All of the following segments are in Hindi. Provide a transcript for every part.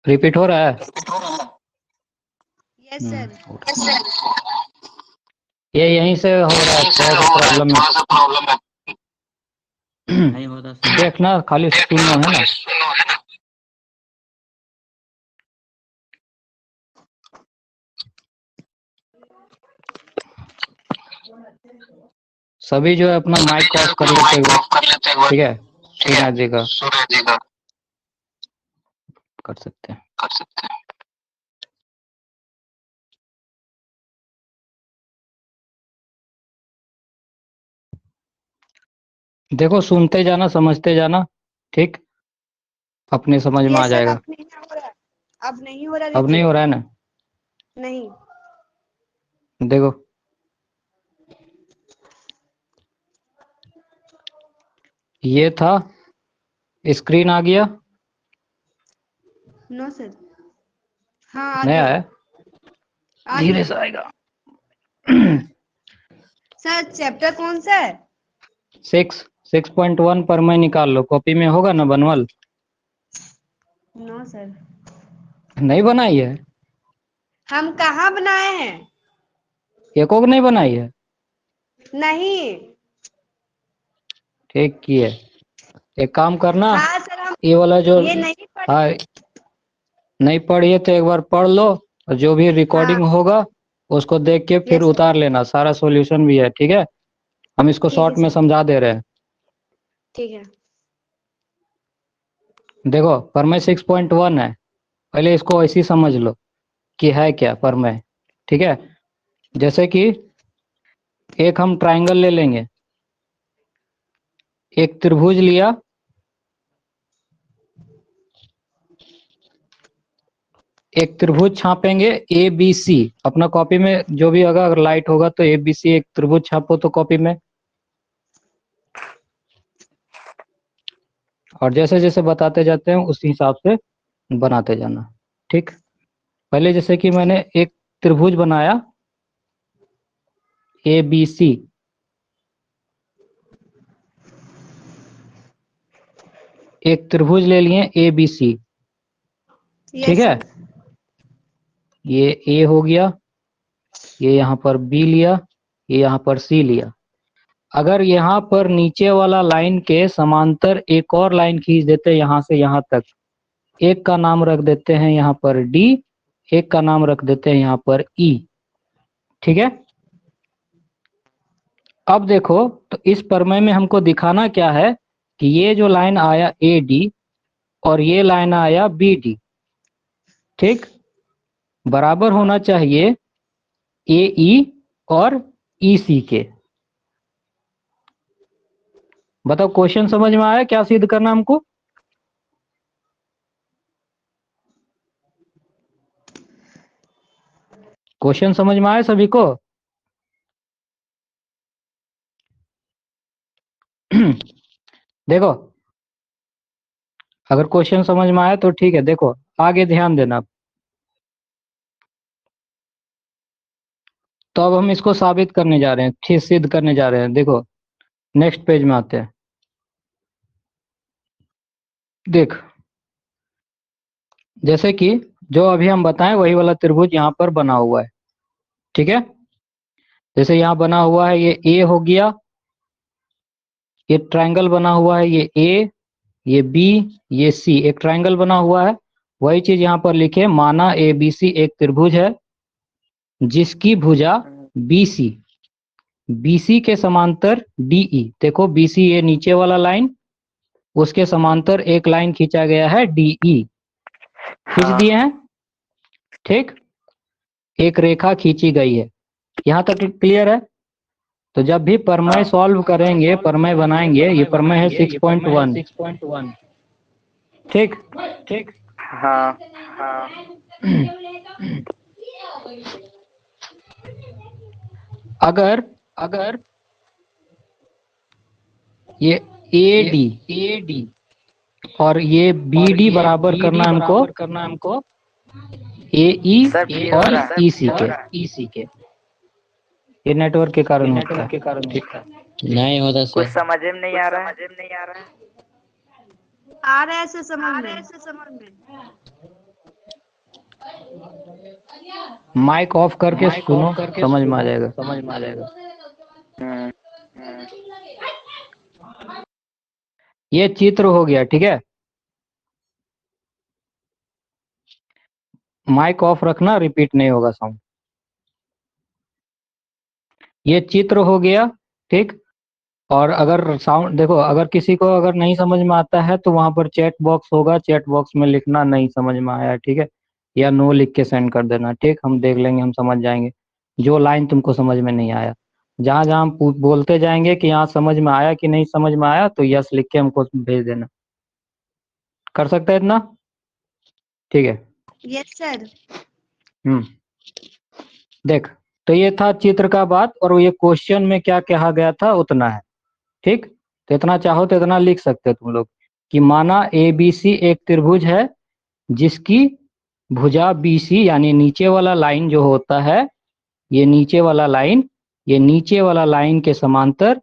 रिपीट हो रहा है? Yes sir. ये यहीं से हो रहा है, थोड़ा सा प्रॉब्लम है। नहीं होता सर। देखना खाली सुनो, है ना। सभी जो है अपना माइक ऑफ कर लेते हैं, ठीक है। सूर्य जी का कर सकते हैं। देखो, सुनते जाना, समझते जाना, ठीक। अपने समझ में आ यस सर, जाएगा। अब नहीं हो रहा है। अब नहीं हो रहा, अब नहीं हो रहा है ना? नहीं। देखो, ये था, स्क्रीन आ गया। No sir. हाँ आ नहीं गया। आया? आ धीरे गया से आएगा। सर। चैप्टर कौन सा है? 6.1 पर मैं निकाल लो, कॉपी में होगा ना बनवल? No sir. नहीं बनाई है? हम कहाँ बनाए हैं? एको नहीं बनाई है? नहीं। ठीक की है। एक काम करना, हाँ सर, हम ये वाला जो, ये नहीं पढ़े। हाँ, नहीं पढ़िए तो एक बार पढ़ लो, और जो भी रिकॉर्डिंग हाँ होगा उसको देख के फिर यस सर। उतार लेना, सारा सॉल्यूशन भी है, ठीक है। हम इसको ठीक है शॉर्ट में सर। समझा दे रहे हैं। ठीक है। देखो, परमेय 6.1 है, पहले इसको ऐसे ही समझ लो कि है क्या परमेय, ठीक है। जैसे कि एक हम ट्रायंगल ले लेंगे, एक त्रिभुज लिया, एक त्रिभुज छापेंगे ए बी सी। अपना कॉपी में जो भी होगा, अगर लाइट होगा तो ए बी सी एक त्रिभुज छापो तो कॉपी में। और जैसे जैसे बताते जाते हैं उसी हिसाब से बनाते जाना, ठीक। पहले जैसे कि मैंने एक त्रिभुज बनाया ए बी सी, एक त्रिभुज ले लिए ए बी सी, ठीक यस है। सर। ये ए हो गया, ये यहाँ पर बी लिया, ये यहाँ पर सी लिया। अगर यहाँ पर नीचे वाला लाइन के समांतर एक और लाइन खींच देते हैं यहाँ से यहाँ तक, एक का नाम रख देते हैं यहाँ पर डी, एक का नाम रख देते हैं यहाँ पर ई, ठीक है। अब देखो, तो इस प्रमेय में हमको दिखाना क्या है कि ये जो लाइन आया ए डी और ये लाइन आया बी डी, ठीक, बराबर होना चाहिए ए ई और ई सी के। बताओ, क्वेश्चन समझ में आया? क्या सिद्ध करना हमको? क्वेश्चन समझ में आया सभी को? देखो, अगर क्वेश्चन समझ में आया तो ठीक है। देखो, आगे ध्यान देना। तो अब हम इसको साबित करने जा रहे हैं, ठीक, सिद्ध करने जा रहे हैं। देखो, नेक्स्ट पेज में आते हैं। देख, जैसे कि जो अभी हम बताएं वही वाला त्रिभुज यहाँ पर बना हुआ है, ठीक है। जैसे यहाँ बना हुआ है, ये ए हो गया, ये ट्रायंगल बना हुआ है, ये ए, ये बी, ये सी, एक ट्रायंगल बना हुआ है। वही चीज यहाँ पर लिखे, माना ए बी सी एक त्रिभुज है जिसकी भुजा BC, BC के समांतर DE। देखो, BC ये नीचे वाला लाइन, उसके समांतर एक लाइन खींचा गया है DE, खींच दिए हैं, ठीक। एक रेखा खींची गई है, यहाँ तक क्लियर है। तो जब भी प्रमेय सॉल्व करेंगे, प्रमेय बनाएंगे, ये प्रमेय है 6.1, ठीक ठीक। हाँ अगर अगर ये AD और ये BD बराबर करना हमको AE सर भी और हो रहा EC के। ये नेटवर्क के कारण होता है, ठीक। नहीं होता कुछ सर। समझ में नहीं आ रहा है। आ रहा है सर समझ में। माइक ऑफ करके सुनो, समझ में आ जाएगा। ये चित्र हो गया, ठीक है। माइक ऑफ रखना, रिपीट नहीं होगा साउंड। ये चित्र हो गया, ठीक। और अगर साउंड देखो, अगर किसी को अगर नहीं समझ में आता है तो वहां पर चैट बॉक्स होगा, चैट बॉक्स में लिखना नहीं समझ में आया, ठीक है, या नो लिख के सेंड कर देना, ठीक। हम देख लेंगे, हम समझ जाएंगे जो लाइन तुमको समझ में नहीं आया। जहां जहां हम बोलते जाएंगे कि यहाँ समझ में आया कि नहीं समझ में आया, तो यस लिख के हमको भेज देना। कर सकते हैं इतना, ठीक है। Yes sir. देख, तो ये था चित्र का बात, और ये क्वेश्चन में क्या कहा गया था उतना है, ठीक। तो इतना चाहो तो इतना लिख सकते हो तुम लोग कि माना ABC एक त्रिभुज है जिसकी भुजा BC यानी नीचे वाला लाइन जो होता है, ये नीचे वाला लाइन, ये नीचे वाला लाइन के समांतर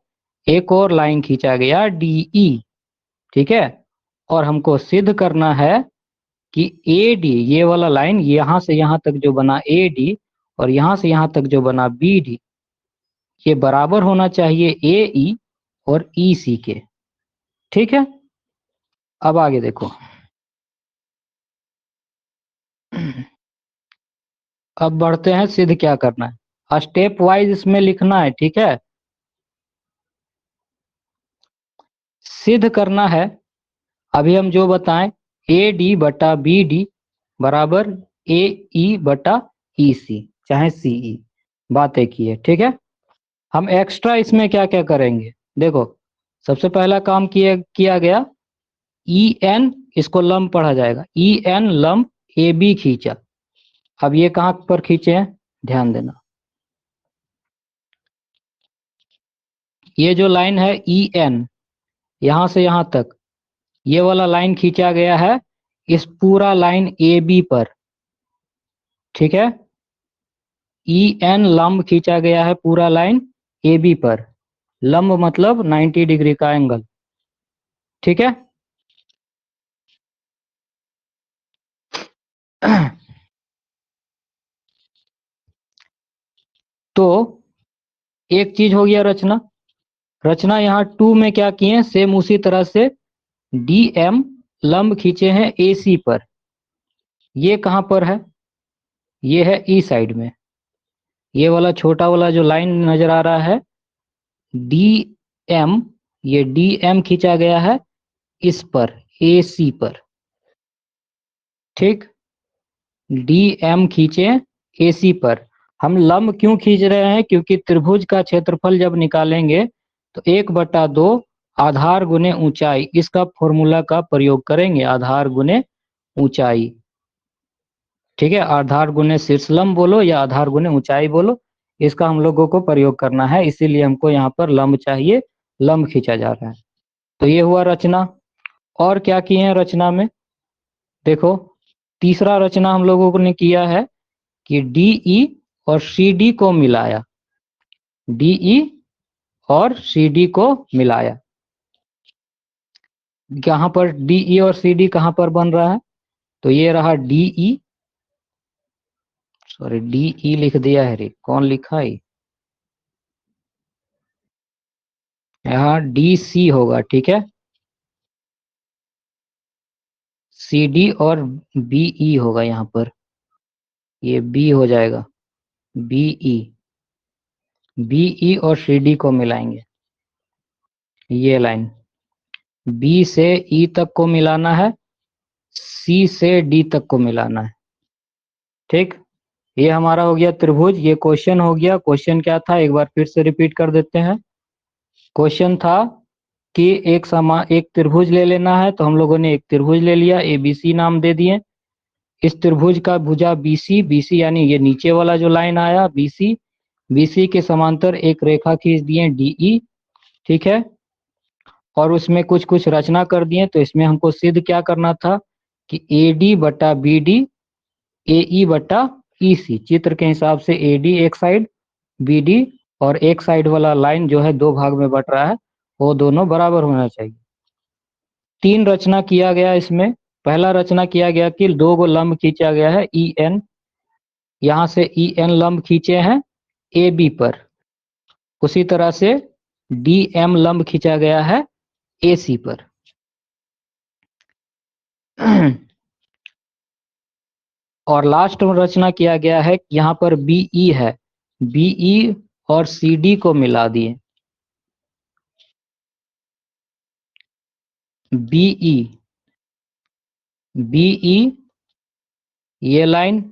एक और लाइन खींचा गया DE, ठीक है। और हमको सिद्ध करना है कि AD, ये वाला लाइन यहां से यहां तक जो बना AD और यहां से यहां तक जो बना BD, ये बराबर होना चाहिए AE और EC के, ठीक है। अब आगे देखो, अब बढ़ते हैं, सिद्ध क्या करना है, स्टेप वाइज इसमें लिखना है, ठीक है। सिद्ध करना है, अभी हम जो बताएं, AD बटा BD बराबर AE बटा EC चाहे CE, बात एक ही है, ठीक है। हम एक्स्ट्रा इसमें क्या क्या करेंगे, देखो, सबसे पहला काम किया गया, EN इसको लंब पढ़ा जाएगा, EN लंब AB खींचा। अब ये कहां पर खींचे हैं, ध्यान देना, ये जो लाइन है EN यहां से यहां तक, ये वाला लाइन खींचा गया है इस पूरा लाइन AB पर, ठीक है। EN लंब खींचा गया है पूरा लाइन AB पर, लंब मतलब 90 डिग्री का एंगल, ठीक है। तो एक चीज हो गया रचना, रचना यहाँ 2 में क्या किए, सेम उसी तरह से DM लंब खींचे हैं AC पर, ये कहां पर है, ये है E साइड में, ये वाला छोटा वाला जो लाइन नजर आ रहा है DM, ये DM खींचा गया है इस पर AC पर, ठीक। DM खींचे AC पर। हम लंब क्यों खींच रहे हैं, क्योंकि त्रिभुज का क्षेत्रफल जब निकालेंगे तो 1/2 आधार गुने ऊंचाई, इसका फॉर्मूला का प्रयोग करेंगे, आधार गुने ऊंचाई, ठीक है। आधार गुने शीर्ष लंब बोलो या आधार गुने ऊंचाई बोलो, इसका हम लोगों को प्रयोग करना है, इसीलिए हमको यहाँ पर लंब चाहिए, लंब खींचा जा रहा है। तो ये हुआ रचना। और क्या किए हैं रचना में, देखो, तीसरा रचना हम लोगों ने किया है कि DE और CD को मिलाया, DE और CD को मिलाया। यहाँ पर DE और CD कहां पर बन रहा है, तो ये रहा DE, सॉरी DE लिख दिया है रे, कौन लिखा है, यहाँ DC होगा, ठीक है। CD और BE होगा यहाँ पर, ये B हो जाएगा, BE और CD को मिलाएंगे, ये लाइन B से E तक को मिलाना है, C से D तक को मिलाना है, ठीक। ये हमारा हो गया त्रिभुज, ये क्वेश्चन हो गया। क्वेश्चन क्या था, एक बार फिर से रिपीट कर देते हैं। क्वेश्चन था कि एक त्रिभुज ले लेना है, तो हम लोगों ने एक त्रिभुज ले लिया, ABC नाम दे दिए। इस त्रिभुज का भुजा BC यानी ये नीचे वाला जो लाइन आया BC के समांतर एक रेखा खींच दिए DE, ठीक है। और उसमें कुछ कुछ रचना कर दिए। तो इसमें हमको सिद्ध क्या करना था कि AD बटा BD AE बटा EC, चित्र के हिसाब से AD एक साइड, BD और एक साइड वाला लाइन जो है 2 भाग में बट रहा है, वो दोनों बराबर होना चाहिए। 3 रचना किया गया इसमें पहला रचना किया गया कि दो गो लंब खींचा गया है ई एन, यहां से ई एन लंब खींचे हैं ए बी पर, उसी तरह से डी एम लंब खींचा गया है ए सी पर। और लास्ट में रचना किया गया है यहाँ पर बीई है, बीई और सी डी को मिला दिए, बीई बीई ये लाइन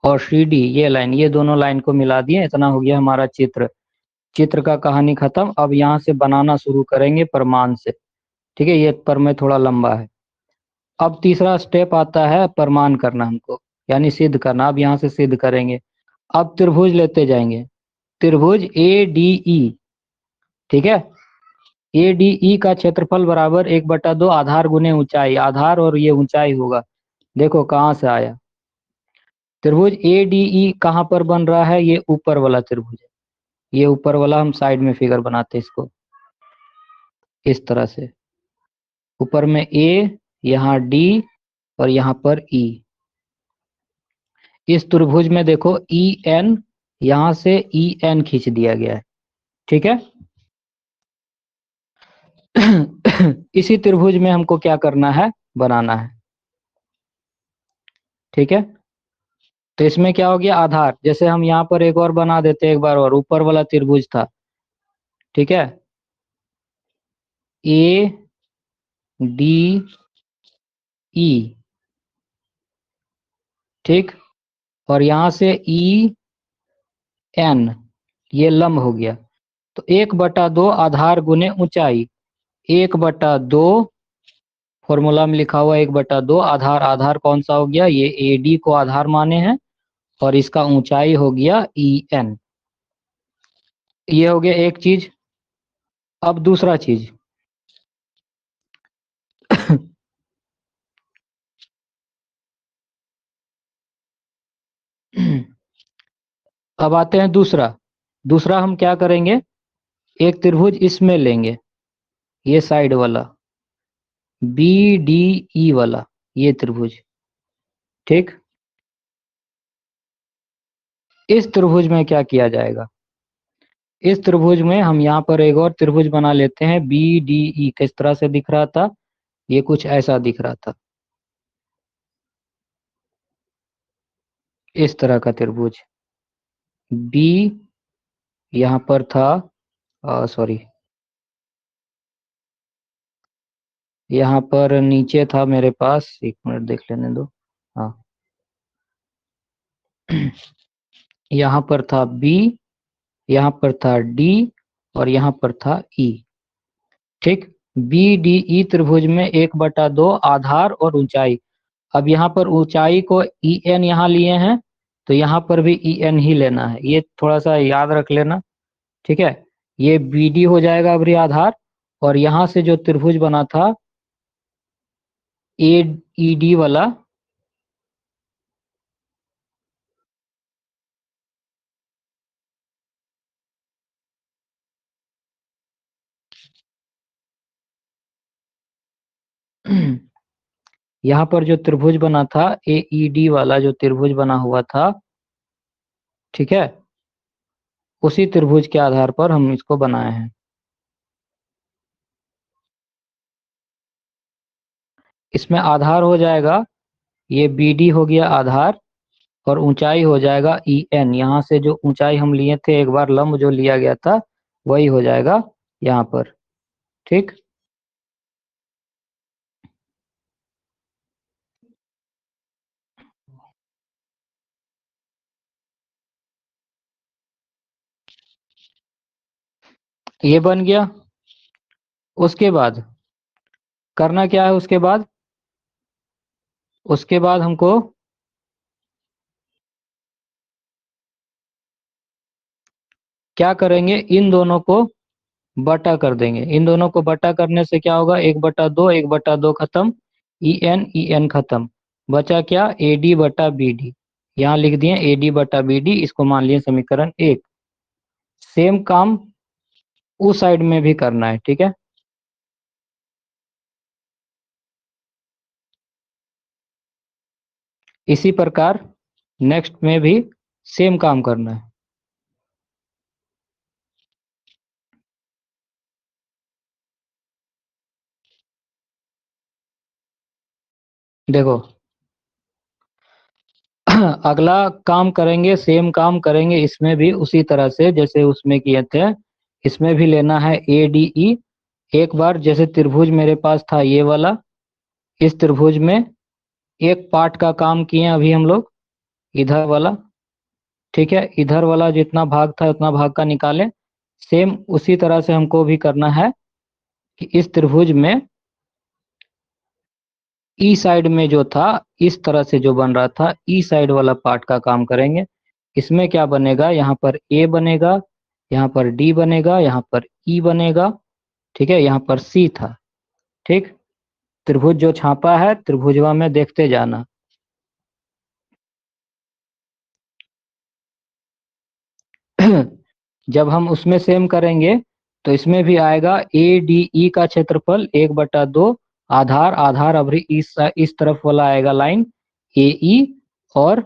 और सी डी ये लाइन, ये दोनों लाइन को मिला दिए। इतना हो गया हमारा चित्र। चित्र का कहानी खत्म। अब यहाँ से बनाना शुरू करेंगे प्रमाण से। ठीक है, ये प्रमेय थोड़ा लंबा है। अब तीसरा स्टेप आता है प्रमाण करना हमको, यानी सिद्ध करना। अब यहाँ से सिद्ध करेंगे। अब त्रिभुज लेते जाएंगे, त्रिभुज ए डी ई। ठीक है, ए डी ई का क्षेत्रफल बराबर 1/2 आधार गुने ऊंचाई, आधार और ये ऊंचाई होगा। देखो कहाँ से आया, त्रिभुज ए डी ई कहाँ पर बन रहा है, ये ऊपर वाला त्रिभुज है। ये ऊपर वाला हम साइड में फिगर बनाते हैं इसको इस तरह से, ऊपर में ए, यहाँ डी और यहाँ पर ई। इस त्रिभुज में देखो ई एन, यहां से ई एन खींच दिया गया है। ठीक है। इसी त्रिभुज में हमको क्या करना है, बनाना है। ठीक है, तो इसमें क्या हो गया, आधार। जैसे हम यहाँ पर एक और बना देते हैं एक बार, और ऊपर वाला त्रिभुज था। ठीक है, ए डी ई, ठीक, और यहां से ई एन, ये लंब हो गया। तो 1/2 आधार गुने ऊंचाई, 1/2 फॉर्मूला में लिखा हुआ 1/2 आधार। आधार कौन सा हो गया, ये ए डी को आधार माने हैं, और इसका ऊंचाई हो गया ई एन। ये हो गया एक चीज। अब दूसरा चीज, अब आते हैं दूसरा। दूसरा हम क्या करेंगे, एक त्रिभुज इसमें लेंगे, ये साइड वाला बी डी ई वाला, ये त्रिभुज। ठीक, इस त्रिभुज में क्या किया जाएगा, इस त्रिभुज में हम यहाँ पर एक और त्रिभुज बना लेते हैं बी डी ई। किस तरह से दिख रहा था, ये कुछ ऐसा दिख रहा था, इस तरह का त्रिभुज। बी यहाँ पर था, सॉरी, यहाँ पर नीचे था मेरे पास, एक मिनट देख लेने दो। हाँ, यहाँ पर था बी, यहाँ पर था डी और यहाँ पर था ई। ठीक, बी डी ई त्रिभुज में 1/2 आधार और ऊंचाई। अब यहाँ पर ऊंचाई को ई एन यहाँ लिए हैं, तो यहाँ पर भी ई एन ही लेना है, ये थोड़ा सा याद रख लेना। ठीक है, ये बी डी हो जाएगा अभी आधार, और यहाँ से जो त्रिभुज बना था ए ई डी वाला, यहाँ पर जो त्रिभुज बना था ए ई डी वाला, जो त्रिभुज बना हुआ था, ठीक है, उसी त्रिभुज के आधार पर हम इसको बनाए हैं। इसमें आधार हो जाएगा, ये बी डी हो गया आधार, और ऊंचाई हो जाएगा ई एन। यहाँ से जो ऊंचाई हम लिए थे एक बार, लंब जो लिया गया था, वही हो जाएगा यहाँ पर। ठीक, ये बन गया। उसके बाद करना क्या है, उसके बाद हमको क्या करेंगे, इन दोनों को बटा कर देंगे। इन दोनों को बटा करने से क्या होगा, 1/2, 1/2 खत्म, ई एन खत्म, बचा क्या, ए डी बटा बी डी। यहाँ लिख दिए ए डी बटा बी डी, इसको मान लिए समीकरण 1। सेम काम उस साइड में भी करना है। ठीक है, इसी प्रकार नेक्स्ट में भी सेम काम करना है। देखो अगला काम करेंगे, सेम काम करेंगे इसमें भी उसी तरह से जैसे उसमें किए थे। इसमें भी लेना है ADE। एक बार जैसे त्रिभुज मेरे पास था ये वाला, इस त्रिभुज में एक पार्ट का काम किए अभी हम लोग, इधर वाला, ठीक है। इधर वाला जितना भाग था उतना भाग का निकाले। सेम उसी तरह से हमको भी करना है कि इस त्रिभुज में ई साइड में जो था, इस तरह से जो बन रहा था, ई साइड वाला पार्ट का काम करेंगे। इसमें क्या बनेगा, यहाँ पर ए बनेगा, यहाँ पर डी बनेगा, यहाँ पर ई बनेगा, ठीक है। यहाँ पर सी था, ठीक। त्रिभुज जो छापा है त्रिभुजवा में देखते जाना। जब हम उसमें सेम करेंगे तो इसमें भी आएगा ADE का क्षेत्रफल 1/2 आधार, आधार अभी इस तरफ वाला आएगा लाइन AE और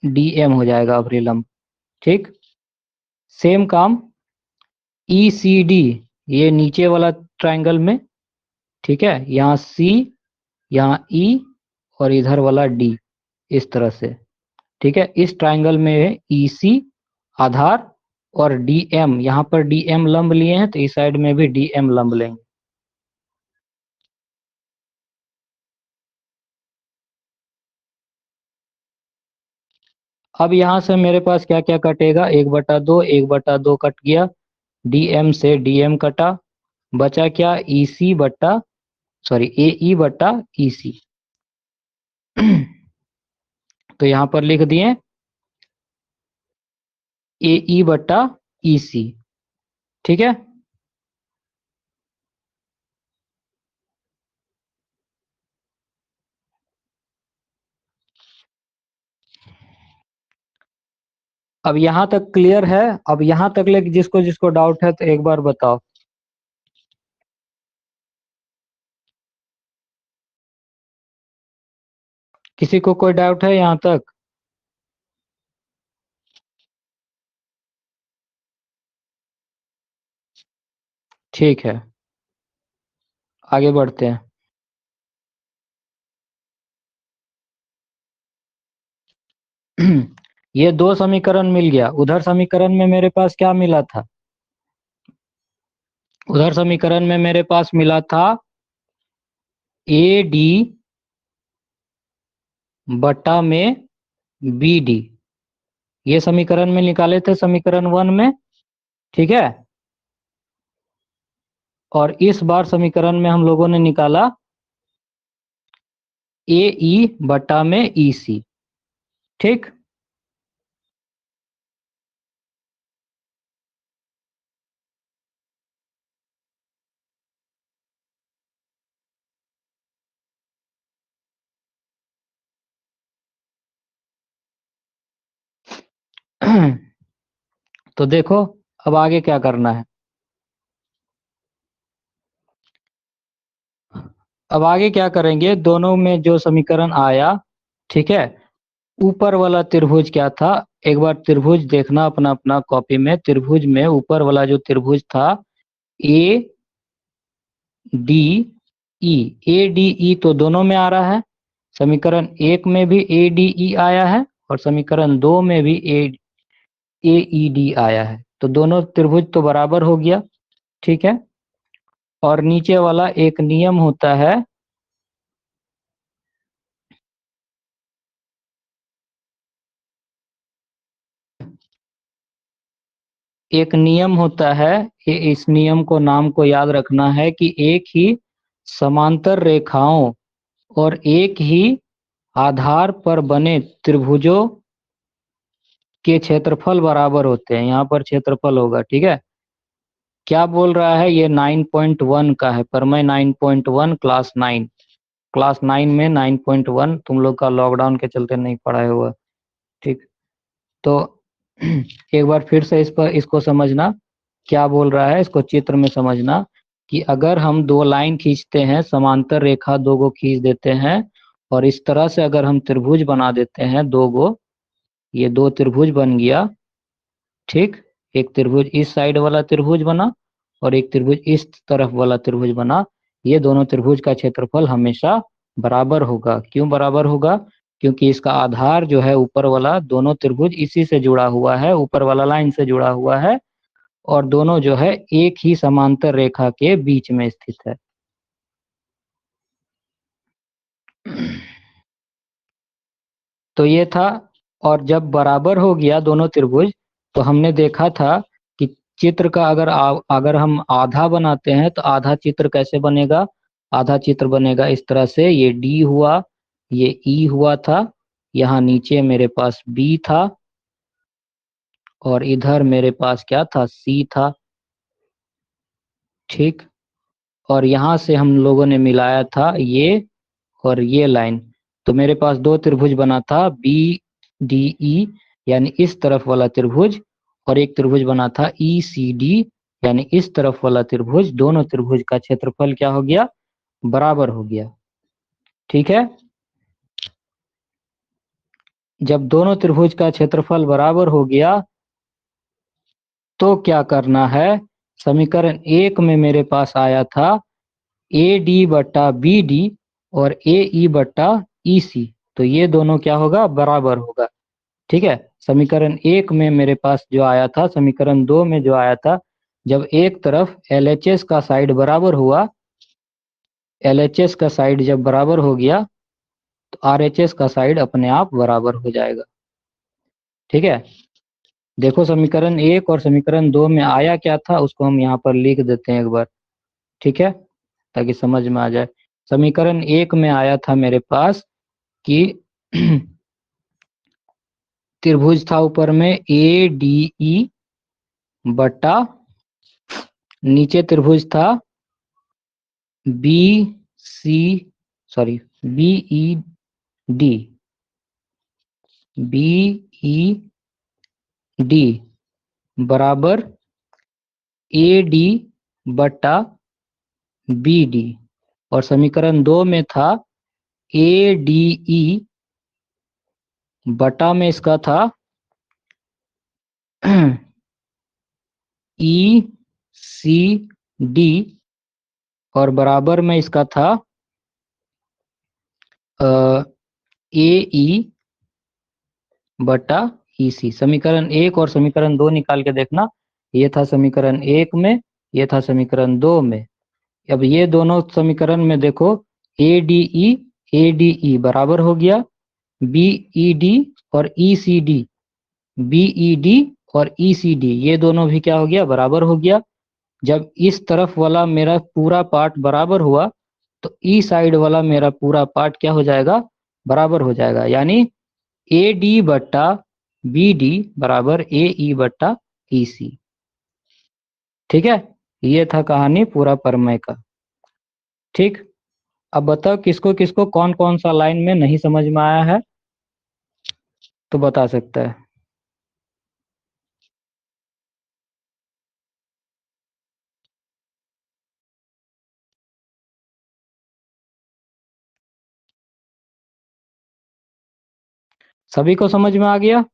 DM हो जाएगा अभी लंब, ठीक। सेम काम ECD, ये नीचे वाला ट्रायंगल में, ठीक है। यहाँ C, यहाँ E और इधर वाला D, इस तरह से, ठीक है। इस ट्रायंगल में है EC आधार और DM, यहाँ पर DM लंब लिए हैं तो इस साइड में भी DM लंब लेंगे। अब यहाँ से मेरे पास क्या क्या कटेगा, 1/2, 1/2 कट गया, DM से DM कटा, बचा क्या, AE बटा EC। तो यहाँ पर लिख दिए AE बटा EC, ठीक है। अब यहाँ तक क्लियर है। अब यहाँ तक ले जिसको जिसको डाउट है तो एक बार बताओ। किसी को कोई डाउट है यहाँ तक? ठीक है, आगे बढ़ते हैं। ये दो समीकरण मिल गया। उधर समीकरण में मेरे पास क्या मिला था, उधर समीकरण में मेरे पास मिला था AD बटा में BD, ये समीकरण में निकाले थे समीकरण 1 में, ठीक है। और इस बार समीकरण में हम लोगों ने निकाला AE बटा में EC, ठीक। तो देखो अब आगे क्या करना है। अब आगे क्या करेंगे, दोनों में जो समीकरण आया, ठीक है, ऊपर वाला त्रिभुज क्या था, एक बार त्रिभुज देखना अपना अपना कॉपी में। त्रिभुज में ऊपर वाला जो त्रिभुज था ADE, ADE तो दोनों में आ रहा है, समीकरण 1 में भी ADE आया है और समीकरण 2 में भी AED आया है, तो दोनों त्रिभुज तो बराबर हो गया, ठीक है। और नीचे वाला एक नियम होता है, एक नियम होता है, इस नियम को नाम को याद रखना है कि एक ही समांतर रेखाओं और एक ही आधार पर बने त्रिभुजों के क्षेत्रफल बराबर होते हैं। यहाँ पर क्षेत्रफल होगा, ठीक है। क्या बोल रहा है, ये 9.1 का है, पर मैं 9.1 क्लास 9 में 9.1 तुम लोग का लॉकडाउन के चलते नहीं पढ़ाया हुआ, ठीक। तो एक बार फिर से इसको समझना क्या बोल रहा है, इसको चित्र में समझना कि अगर हम दो लाइन खींचते हैं, समांतर रेखा दो को खींच देते हैं और इस तरह से अगर हम त्रिभुज बना देते हैं दो गो, ये दो त्रिभुज बन गया, ठीक। एक त्रिभुज इस साइड वाला त्रिभुज बना और एक त्रिभुज इस तरफ वाला त्रिभुज बना। ये दोनों त्रिभुज का क्षेत्रफल हमेशा बराबर होगा। क्यों बराबर होगा? क्योंकि इसका आधार जो है ऊपर वाला, दोनों त्रिभुज इसी से जुड़ा हुआ है, ऊपर वाला लाइन से जुड़ा हुआ है, और दोनों जो है एक ही समांतर रेखा के बीच में स्थित है। तो ये था। और जब बराबर हो गया दोनों त्रिभुज, तो हमने देखा था कि चित्र का अगर हम आधा बनाते हैं तो आधा चित्र कैसे बनेगा? आधा चित्र बनेगा इस तरह से, ये डी हुआ, ये ई हुआ था, यहाँ नीचे मेरे पास बी था, और इधर मेरे पास क्या था? सी था, ठीक। और यहाँ से हम लोगों ने मिलाया था ये और ये लाइन, तो मेरे पास दो त्रिभुज बना था बी डी ई, यानी इस तरफ वाला त्रिभुज, और एक त्रिभुज बना था ई सी डी, यानी इस तरफ वाला त्रिभुज। दोनों त्रिभुज का क्षेत्रफल क्या हो गया? बराबर हो गया, ठीक है। जब दोनों त्रिभुज का क्षेत्रफल बराबर हो गया तो क्या करना है? समीकरण 1 में मेरे पास आया था ए डी बट्टा बी डी और ए ई बट्टा ई सी, तो ये दोनों क्या होगा? बराबर होगा, ठीक है। समीकरण 1 में मेरे पास जो आया था, समीकरण 2 में जो आया था, जब एक तरफ LHS का साइड बराबर हुआ, LHS का साइड जब बराबर हो गया तो RHS का साइड अपने आप बराबर हो जाएगा, ठीक है। देखो समीकरण 1 और समीकरण 2 में आया क्या था, उसको हम यहाँ पर लिख देते हैं एक बार, ठीक है, ताकि समझ में आ जाए। समीकरण 1 में आया था मेरे पास कि त्रिभुज था ऊपर में ए डी ई बट्टा, नीचे त्रिभुज था B C, sorry B E D, B E D बराबर ए डी बट्टा बी डी, और समीकरण 2 में था ए डी ई बटा में इसका था ई सी डी, और बराबर में इसका था ए ई बटा ई सी। समीकरण 1 और समीकरण 2 निकाल के देखना, ये था समीकरण 1 में, ये था समीकरण 2 में। अब ये दोनों समीकरण में देखो ए डी ई बराबर हो गया बी ई डी और E C D, B E D और ई सी डी, ये दोनों भी क्या हो गया? बराबर हो गया। जब इस तरफ वाला मेरा पूरा पार्ट बराबर हुआ तो ई साइड वाला मेरा पूरा पार्ट क्या हो जाएगा? बराबर हो जाएगा, यानी ए डी बट्टा बी डी बराबर ए ई बट्टा ई सी, ठीक है। ये था कहानी पूरा प्रमेय का, ठीक। अब बताओ किसको किसको कौन कौन सा लाइन में नहीं समझ में आया है, तो बता सकता है। सभी को समझ में आ गया?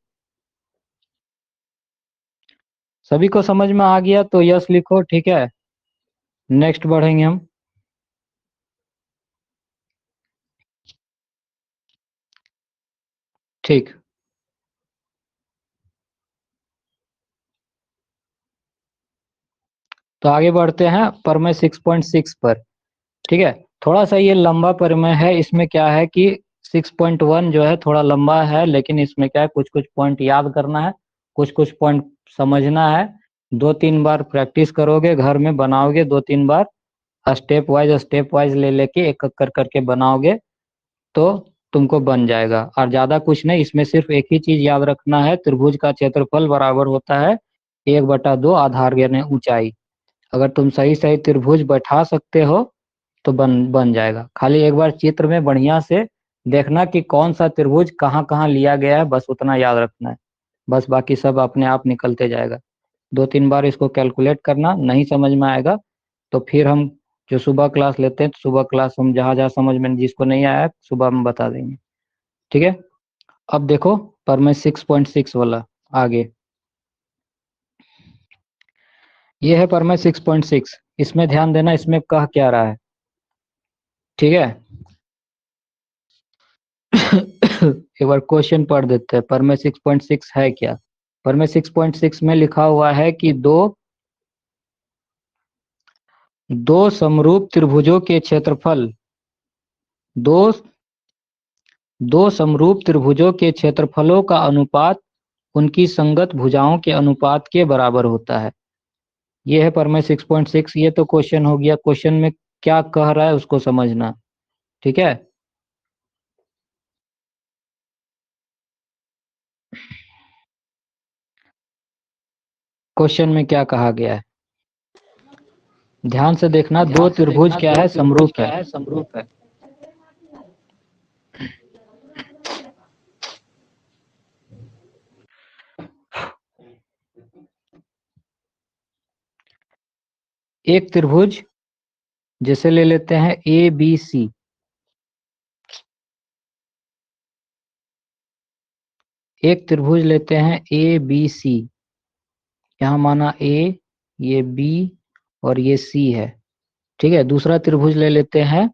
सभी को समझ में आ गया तो यस लिखो, ठीक है। नेक्स्ट बढ़ेंगे हम। ठीक, तो आगे बढ़ते हैं प्रमेय 6.6 पर, ठीक है। थोड़ा सा ये लंबा प्रमेय है, इसमें क्या है कि 6.1 जो है थोड़ा लंबा है, लेकिन इसमें क्या है कुछ कुछ पॉइंट याद करना है, कुछ कुछ पॉइंट समझना है। 2-3 बार प्रैक्टिस करोगे, घर में बनाओगे 2-3 बार, स्टेप वाइज ले लेके एक एक कर करके बनाओगे तो तुमको बन जाएगा। और ज्यादा कुछ नहीं, इसमें सिर्फ एक ही चीज याद रखना है, त्रिभुज का क्षेत्रफल बराबर होता है 1/2 आधार यानी ऊंचाई। अगर तुम सही सही त्रिभुज बैठा सकते हो तो बन जाएगा। खाली एक बार चित्र में बढ़िया से देखना कि कौन सा त्रिभुज कहाँ कहाँ लिया गया है, बस उतना याद रखना है, बस बाकी सब अपने आप निकलते जाएगा। 2-3 बार इसको कैलकुलेट करना, नहीं समझ में आएगा तो फिर हम जो सुबह क्लास लेते हैं, तो सुबह क्लास हम जहाँ जहाँ समझ में जिसको नहीं आया सुबह हम बता देंगे। ठीक है, अब देखो प्रमेय 6.6 वाला आगे, ये है प्रमेय 6.6। इसमें ध्यान देना, इसमें कह क्या रहा है। ठीक है एक बार क्वेश्चन पढ़ देते हैं, प्रमेय 6.6 है क्या। प्रमेय 6.6 में लिखा हुआ है कि दो समरूप त्रिभुजों के क्षेत्रफल, दो समरूप त्रिभुजों के क्षेत्रफलों का अनुपात उनकी संगत भुजाओं के अनुपात के बराबर होता है। ये है प्रमेय 6.6। ये तो क्वेश्चन हो गया, क्वेश्चन में क्या कह रहा है उसको समझना। ठीक है, क्वेश्चन में क्या कहा गया है ध्यान से देखना। दो त्रिभुज क्या है, समरूप है। समरूप है। एक त्रिभुज जैसे ले लेते हैं ए बी सी, एक त्रिभुज लेते हैं ए बी सी, यहाँ माना ए, ये बी और ये सी है। ठीक है, दूसरा त्रिभुज ले लेते हैं,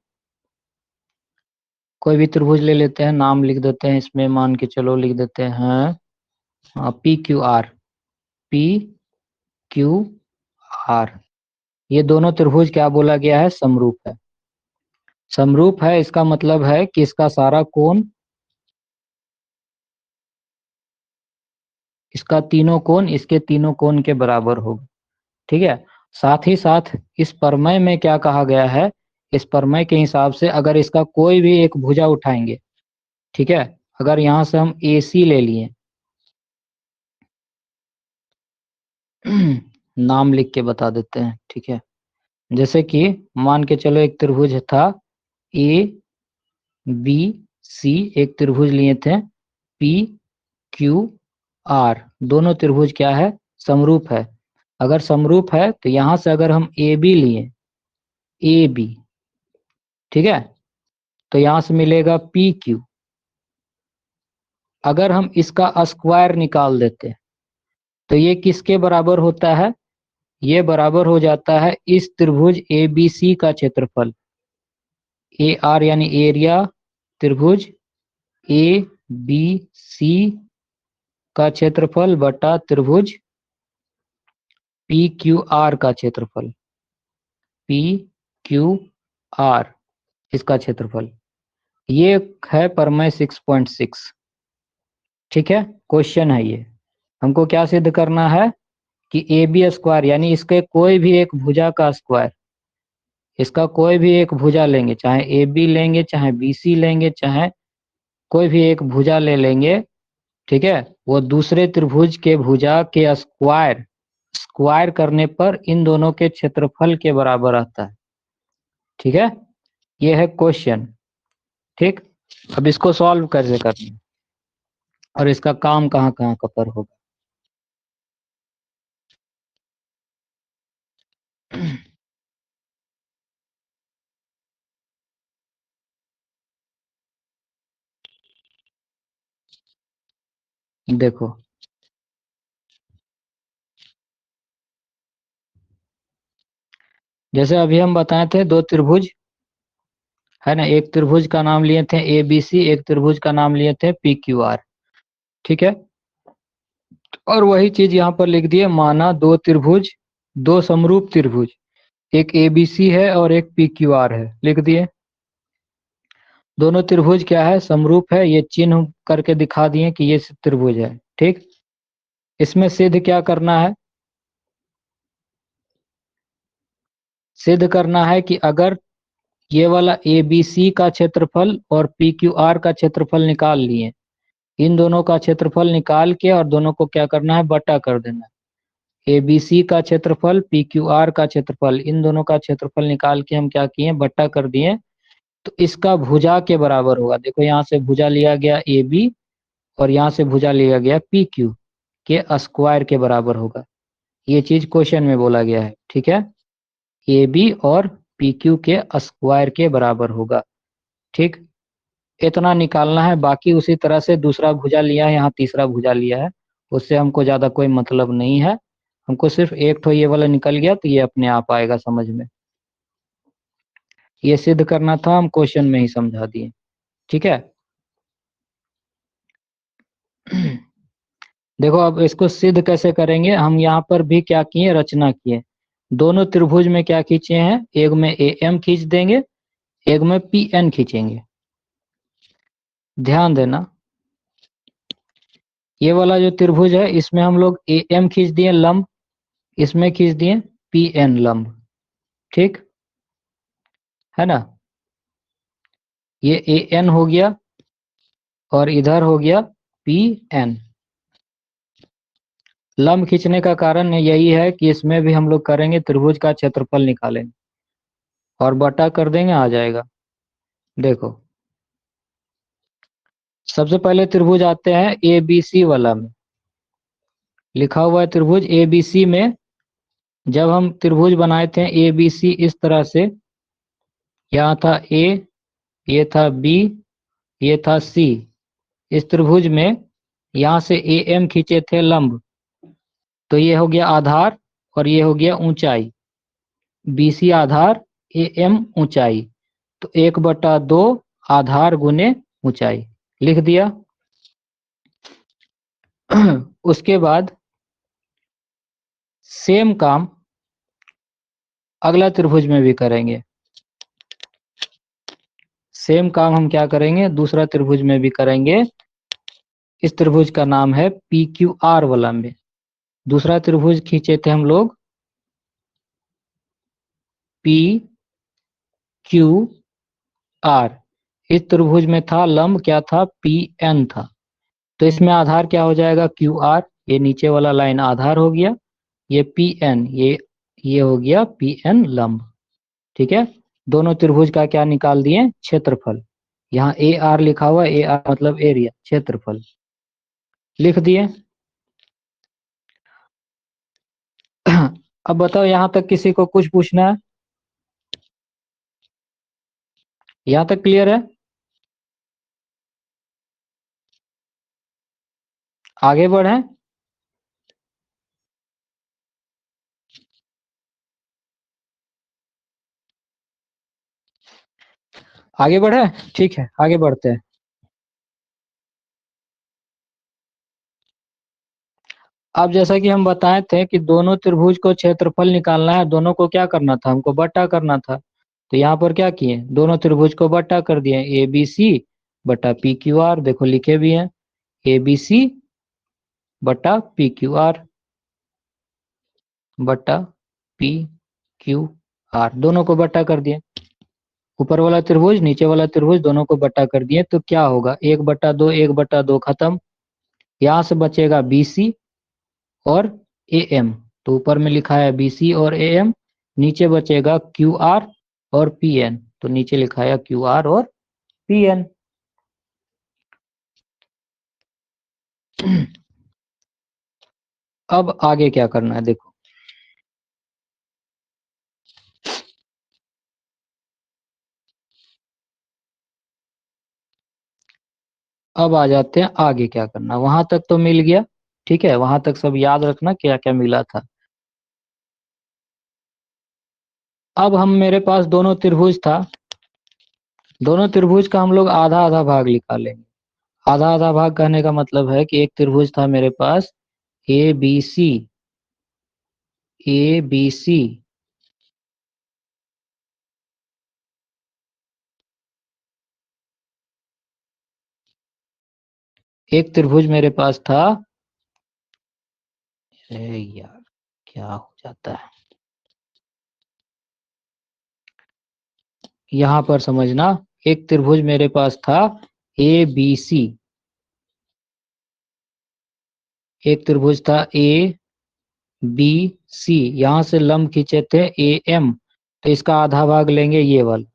कोई भी त्रिभुज ले लेते हैं, नाम लिख देते हैं इसमें, मान के चलो लिख देते हैं P Q R, P Q R. ये दोनों त्रिभुज क्या बोला गया है, समरूप है। समरूप है इसका मतलब है कि इसका सारा कोण, इसका तीनों कोण इसके तीनों कोण के बराबर होगा। ठीक है, साथ ही साथ इस प्रमेय में क्या कहा गया है, इस प्रमेय के हिसाब से अगर इसका कोई भी एक भुजा उठाएंगे, ठीक है, अगर यहां से हम ए सी ले लिए नाम लिख के बता देते हैं। ठीक है, जैसे कि मान के चलो एक त्रिभुज था ए बी सी, एक त्रिभुज लिए थे पी क्यू आर, दोनों त्रिभुज क्या है, समरूप है। अगर समरूप है तो यहां से अगर हम ए बी लिए, ए बी, ठीक है, तो यहां से मिलेगा पी क्यू। अगर हम इसका स्क्वायर निकाल देते तो ये किसके बराबर होता है, ये बराबर हो जाता है इस त्रिभुज ए बी सी का क्षेत्रफल। ए आर यानी एरिया त्रिभुज ए बी सी का क्षेत्रफल बटा त्रिभुज पी क्यू आर का क्षेत्रफल, पी क्यू आर इसका क्षेत्रफल। ये है प्रमेय 6.6। ठीक है, क्वेश्चन है ये, हमको क्या सिद्ध करना है कि ए बी स्क्वायर यानी इसके कोई भी एक भुजा का स्क्वायर, इसका कोई भी एक भुजा लेंगे, चाहे ए बी लेंगे, चाहे बी सी लेंगे, चाहे कोई भी एक भुजा ले लेंगे, ठीक है, वो दूसरे त्रिभुज के भुजा के स्क्वायर, स्क्वायर करने पर इन दोनों के क्षेत्रफल के बराबर आता है। ठीक है, ये है क्वेश्चन। ठीक, अब इसको सॉल्व कैसे करना है और इसका काम कहाँ कहाँ का पर होगा। देखो जैसे अभी हम बताए थे दो त्रिभुज है ना, एक त्रिभुज का नाम लिए थे ए बी सी, एक त्रिभुज का नाम लिए थे पी क्यू आर। ठीक है, और वही चीज यहाँ पर लिख दिए, माना दो त्रिभुज, दो समरूप त्रिभुज, एक ए बी सी है और एक पी क्यू आर है, लिख दिए। दोनों त्रिभुज क्या है, समरूप है, ये चिन्ह करके दिखा दिए कि ये त्रिभुज है। ठीक, इसमें सिद्ध क्या करना है, सिद्ध करना है कि अगर ये वाला ए बी सी का क्षेत्रफल और पी क्यू आर का क्षेत्रफल निकाल लिए, इन दोनों का क्षेत्रफल निकाल के और दोनों को क्या करना है, बटा कर देना है। ए बी सी का क्षेत्रफल, पी क्यू आर का क्षेत्रफल, इन दोनों का क्षेत्रफल निकाल के हम क्या किए, बटा कर दिए, तो इसका भुजा के बराबर होगा। देखो यहाँ से भुजा लिया गया ए बी और यहाँ से भुजा लिया गया पी क्यू के स्क्वायर के बराबर होगा। ये चीज क्वेश्चन में बोला गया है। ठीक है, ए बी और पी क्यू के स्क्वायर के बराबर होगा। ठीक, इतना निकालना है। बाकी उसी तरह से दूसरा भुजा लिया है, यहाँ तीसरा भुजा लिया है, उससे हमको ज्यादा कोई मतलब नहीं है। हमको सिर्फ एक तो ये वाला निकल गया तो ये अपने आप आएगा समझ में। ये सिद्ध करना था, हम क्वेश्चन में ही समझा दिए। ठीक है। देखो अब इसको सिद्ध कैसे करेंगे। हम यहाँ पर भी क्या किए, रचना किए। दोनों त्रिभुज में क्या खींचे हैं, एक में ए एम खींच देंगे, एक में पी एन खींचेंगे। ध्यान देना, ये वाला जो त्रिभुज है इसमें हम लोग ए एम खींच दिए लंब, इसमें खींच दिए पी एन लंब। ठीक है ना। ये ए एन हो गया और इधर हो गया पी एन। लंब खींचने का कारण यही है कि इसमें भी हम लोग करेंगे त्रिभुज का क्षेत्रफल निकालेंगे और बटा कर देंगे, आ जाएगा। देखो सबसे पहले त्रिभुज आते हैं ए बी सी वाला में, लिखा हुआ है त्रिभुज ए बी सी में। जब हम त्रिभुज बनाए थे ए बी सी इस तरह से, यहाँ था ए, ये था बी, ये था सी। इस त्रिभुज में यहाँ से ए एम खींचे थे लंब, तो ये हो गया आधार और ये हो गया ऊंचाई। B C Aadhaar, A M ऊंचाई, तो 1/2 आधार गुने ऊंचाई लिख दिया। उसके बाद सेम काम अगला त्रिभुज में भी करेंगे। सेम काम हम क्या करेंगे, दूसरा त्रिभुज में भी करेंगे। इस त्रिभुज का नाम है पी क्यू आर वाला में। दूसरा त्रिभुज खींचे थे हम लोग पी क्यू आर। इस त्रिभुज में था लंब क्या था, पी एन था। तो इसमें आधार क्या हो जाएगा, क्यू आर। ये नीचे वाला लाइन आधार हो गया, ये पी एन, ये हो गया पी एन लंब। ठीक है। दोनों त्रिभुज का क्या निकाल दिए, क्षेत्रफल। यहाँ ए आर लिखा हुआ है, ए आर मतलब एरिया, क्षेत्रफल लिख दिए। अब बताओ यहां तक किसी को कुछ पूछना है, यहां तक क्लियर है। आगे बढ़े। आगे बढ़े, ठीक है आगे बढ़ते हैं। अब जैसा कि हम बताए थे कि दोनों त्रिभुज को क्षेत्रफल निकालना है, दोनों को क्या करना था, हमको बट्टा करना था। तो यहाँ पर क्या किए, दोनों त्रिभुज को बट्टा कर दिए, ए बी सी बटा पी क्यू आर। देखो लिखे भी हैं, ए बी सी बटा पी क्यू आर बटा पी क्यू आर, दोनों को बट्टा कर दिए। ऊपर वाला त्रिभुज नीचे वाला त्रिभुज दोनों को बट्टा कर दिए, तो क्या होगा, 1/2 1/2 खत्म। यहाँ से बचेगा बी सी और ए एम, तो ऊपर में लिखा है बी सी और ए एम। नीचे बचेगा क्यू आर और पी एन, तो नीचे लिखा है क्यू आर और पी एन। अब आगे क्या करना है देखो, अब आ जाते हैं आगे क्या करना। वहां तक तो मिल गया, ठीक है, वहां तक सब याद रखना क्या क्या मिला था। अब हम, मेरे पास दोनों त्रिभुज था, दोनों त्रिभुज का हम लोग आधा आधा भाग निकालेंगे। आधा आधा भाग कहने का मतलब है कि एक त्रिभुज था मेरे पास A B C, A B C, एक त्रिभुज मेरे पास था, अरे यार क्या हो जाता है, यहां पर समझना। एक त्रिभुज मेरे पास था ए बी सी, एक त्रिभुज था ए बी सी, यहां से लंब खींचे थे ए एम, तो इसका आधा भाग लेंगे ये वाला।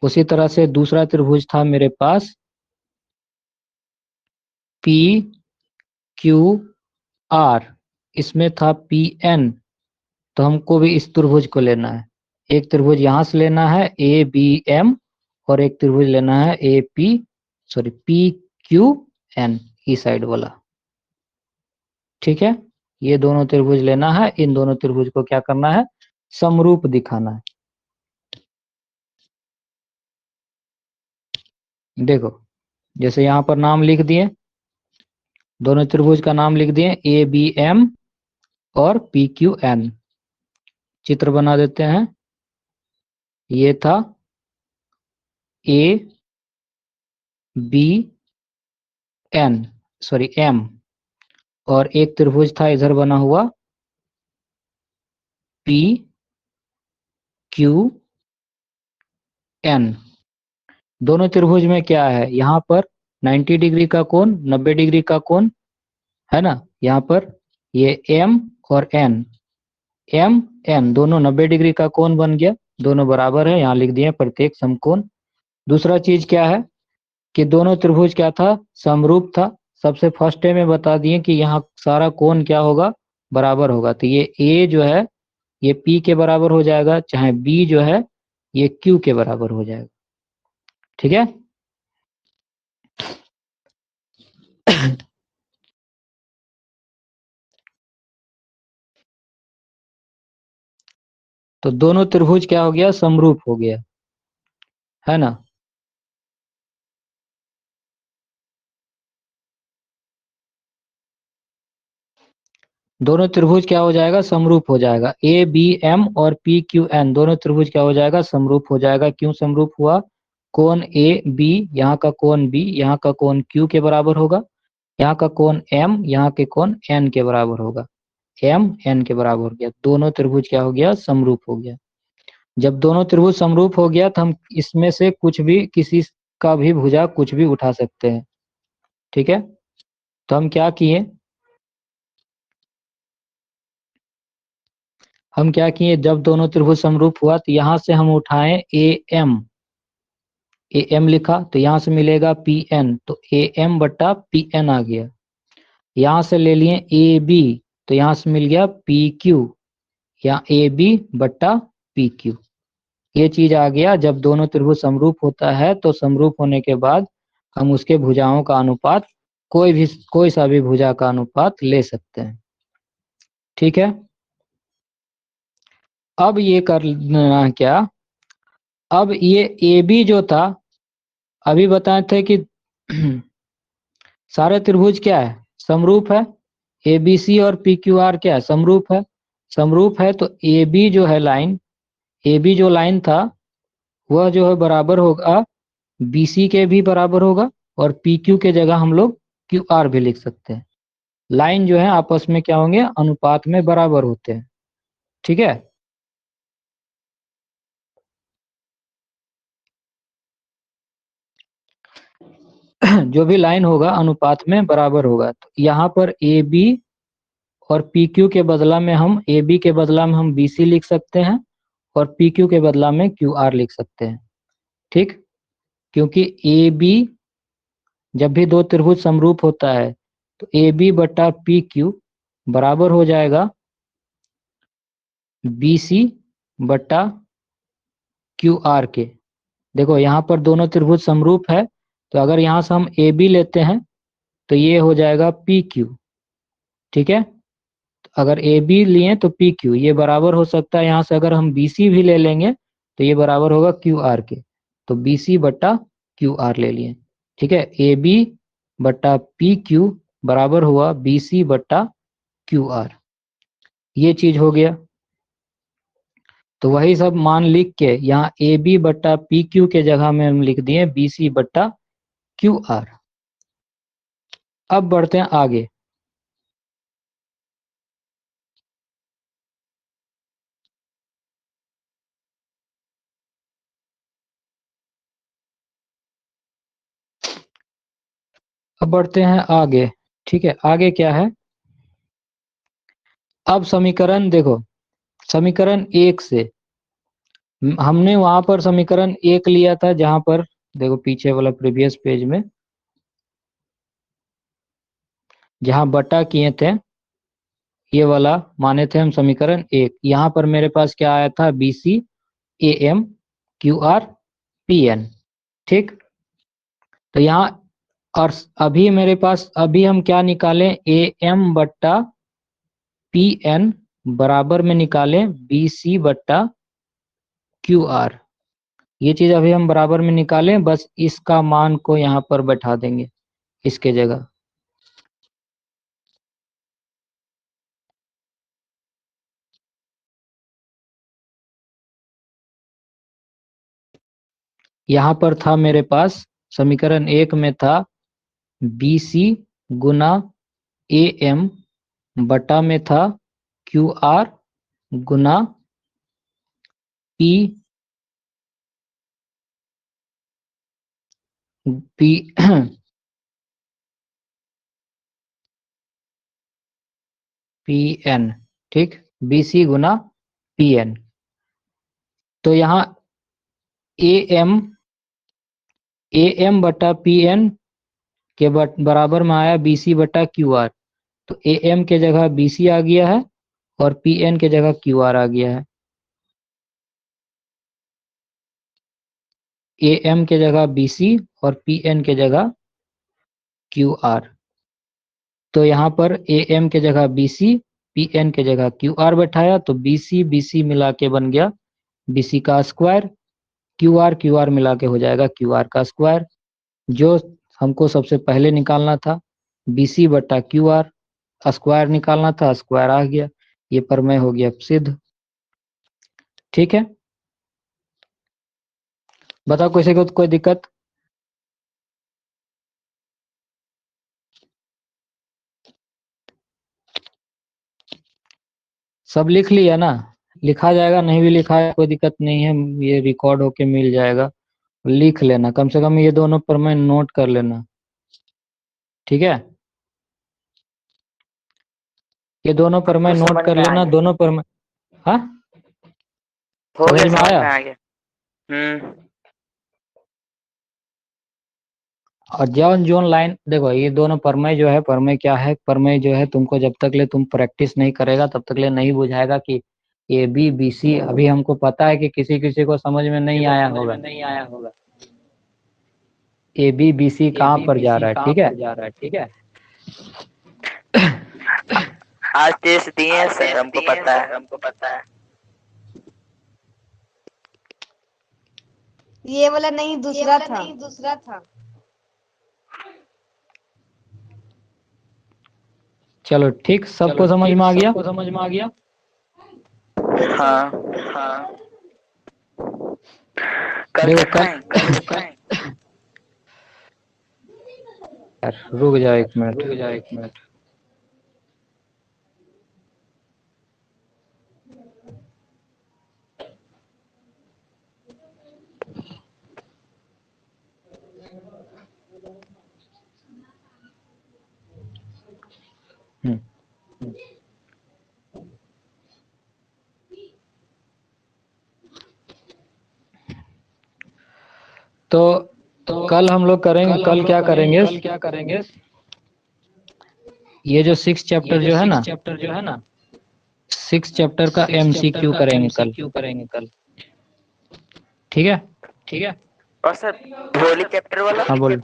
उसी तरह से दूसरा त्रिभुज था मेरे पास पी क्यू आर, इसमें था पी एन, तो हमको भी इस त्रिभुज को लेना है, एक त्रिभुज यहां से लेना है ए बी एम, और एक त्रिभुज लेना है A P P Q N, E side वाला। ठीक है, ये दोनों त्रिभुज लेना है, इन दोनों त्रिभुज को क्या करना है, समरूप दिखाना है। देखो जैसे यहां पर नाम लिख दिए, दोनों त्रिभुज का नाम लिख दिए ए बी एम और पी क्यू एन। चित्र बना देते हैं। ये था ए बी एन एम, और एक त्रिभुज था इधर बना हुआ पी क्यू एन। दोनों त्रिभुज में क्या है, यहाँ पर 90 डिग्री का कोण, 90 डिग्री का कोण है ना। यहाँ पर ये एम और एन, एम एन दोनों 90 डिग्री का कोण बन गया, दोनों बराबर है, यहाँ लिख दिए प्रत्येक समकोण। दूसरा चीज क्या है कि दोनों त्रिभुज क्या था, समरूप था। सबसे फर्स्ट में बता दिए कि यहाँ सारा कोण क्या होगा, बराबर होगा। तो ये ए जो है ये पी के बराबर हो जाएगा, चाहे बी जो है ये क्यू के बराबर हो जाएगा। ठीक है। तो दोनों त्रिभुज क्या हो गया, समरूप हो गया, है ना। दोनों त्रिभुज क्या हो जाएगा, समरूप हो जाएगा। ए बी एम और पी क्यू एन दोनों त्रिभुज क्या हो जाएगा, समरूप हो जाएगा। क्यों समरूप हुआ, कोण ए बी यहाँ का कोण बी यहाँ का कोण क्यू के बराबर होगा, यहाँ का कोण एम यहाँ के कोण एन के बराबर होगा, एम एन के बराबर हो गया। दोनों त्रिभुज क्या हो गया, समरूप हो गया। जब दोनों त्रिभुज समरूप हो गया तो हम इसमें से कुछ भी, किसी का भी भुजा कुछ भी उठा सकते हैं। ठीक है, तो हम क्या किए, जब दोनों त्रिभुज समरूप हुआ तो यहां से हम उठाएं ए एम लिखा, तो यहां से मिलेगा पी एन, तो ए एम बट्टा पी एन आ गया। यहां से ले लिए ए बी, तो यहां से मिल गया पी क्यू, या ए बी बट्टा पी क्यू। ये चीज आ गया। जब दोनों त्रिभुज समरूप होता है तो समरूप होने के बाद हम उसके भुजाओं का अनुपात, कोई सा भी भुजा का अनुपात ले सकते हैं। ठीक है, अब ये करना क्या, अब ये ए बी जो था, अभी बताए थे कि सारे त्रिभुज क्या है, समरूप है। ए बी सी और पी क्यू आर क्या है, समरूप है। समरूप है तो ए बी जो है लाइन, ए बी जो लाइन था वह जो है बराबर होगा बी सी के भी बराबर होगा, और पी क्यू के जगह हम लोग क्यू आर भी लिख सकते हैं। लाइन जो है आपस में क्या होंगे, अनुपात में बराबर होते हैं। ठीक है, जो भी लाइन होगा अनुपात में बराबर होगा। तो यहाँ पर ए बी और पी क्यू के बदला में हम, ए बी के बदला में हम बी सी लिख सकते हैं, और पी क्यू के बदला में क्यू आर लिख सकते हैं। ठीक, क्योंकि ए बी, जब भी दो त्रिभुज समरूप होता है तो ए बी बट्टा पी क्यू बराबर हो जाएगा बी सी बट्टा क्यू आर के। देखो यहाँ पर दोनों त्रिभुज समरूप है, तो अगर यहाँ से हम ए बी लेते हैं तो ये हो जाएगा पी क्यू। ठीक है, अगर ए बी लिए तो पी क्यू, ये बराबर हो सकता है। यहाँ से अगर हम बी सी भी ले लेंगे तो ये बराबर होगा क्यू आर के, तो बी सी बट्टा क्यू आर ले लिए। ठीक है, ए बी बट्टा पी क्यू बराबर हुआ बी सी बट्टा क्यू आर, ये चीज हो गया। तो वही सब मान लिख के यहाँ ए बी बट्टा पी क्यू के जगह में हम लिख दिए बी सी बट्टा क्यू आर। अब बढ़ते हैं आगे। अब बढ़ते हैं आगे। ठीक है, आगे क्या है, अब समीकरण देखो, समीकरण एक से हमने वहां पर समीकरण एक लिया था, जहां पर देखो पीछे वाला प्रीवियस पेज में जहां बटा किए थे, ये वाला माने थे हम समीकरण एक। यहाँ पर मेरे पास क्या आया था, B C AM QR PN। ठीक, तो यहाँ और अभी मेरे पास अभी हम क्या निकालें, AM बट्टा PN बराबर में निकालें BC बट्टा QR। ये चीज अभी हम बराबर में निकालें, बस इसका मान को यहाँ पर बैठा देंगे इसके जगह। यहाँ पर था मेरे पास समीकरण 1 में था BC गुना AM बटा में था QR गुना P PN। ठीक, BC गुना PN। तो यहाँ AM बटा PN के बराबर में आया BC बटा QR। तो AM के जगह BC आ गया है और PN के जगह QR आ गया है। AM के जगह BC और PN के जगह QR। तो यहाँ पर AM के जगह BC, PN के जगह QR बैठाया, तो BC BC मिला के बन गया BC का स्क्वायर, QR मिला के हो जाएगा QR का स्क्वायर। जो हमको सबसे पहले निकालना था BC बटा QR, स्क्वायर निकालना था, स्क्वायर आ गया। ये प्रमेय हो गया सिद्ध। ठीक है, बताओ किसी को कोई दिक्कत? सब लिख लिया ना? लिखा जाएगा, नहीं भी लिखा है कोई दिक्कत नहीं है, ये रिकॉर्ड होके मिल जाएगा। लिख लेना, कम से कम ये दोनों प्रमेय नोट कर लेना। ठीक है, ये दोनों प्रमेय नोट कर लेना, दोनों प्रमेय। हाँ, समझ में आया? और जॉन जोन लाइन देखो, ये दोनों प्रमेय जो है, प्रमेय क्या है, प्रमेय जो है तुमको जब तक ले तुम प्रैक्टिस नहीं करेगा तब तक ले नहीं बुझाएगा कि AB BC। अभी हमको पता है कि किसी किसी को समझ में नहीं आया होगा AB BC कहाँ पर जा रहा है। ठीक है, आज टेस्ट दिए हैं सर, हमको पता है। ये वाला नहीं, दूसरा था। चलो ठीक, सबको समझ में आ गया? हाँ, देखो यार, रुक जाओ एक मिनट। तो कल हम लोग करेंगे, कल क्या करेंगे, ये जो 6 चैप्टर जो है ना, 6 चैप्टर का MCQ करेंगे कल। ठीक है। और सर भोली चैप्टर वाला। हाँ बोल।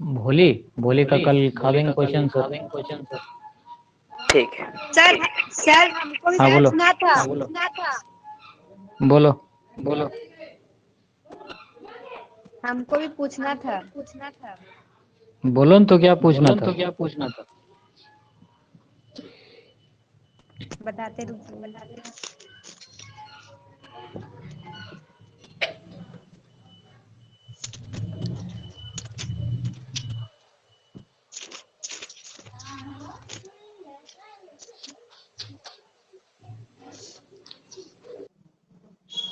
भोली का कल खा देंगे क्वेश्चन सर। ठीक है सर हमको भी हाँ बोलो। पूछना था। बोलो। हमको भी पूछना था। बोलो न, तो क्या पूछना था? बताते रुको।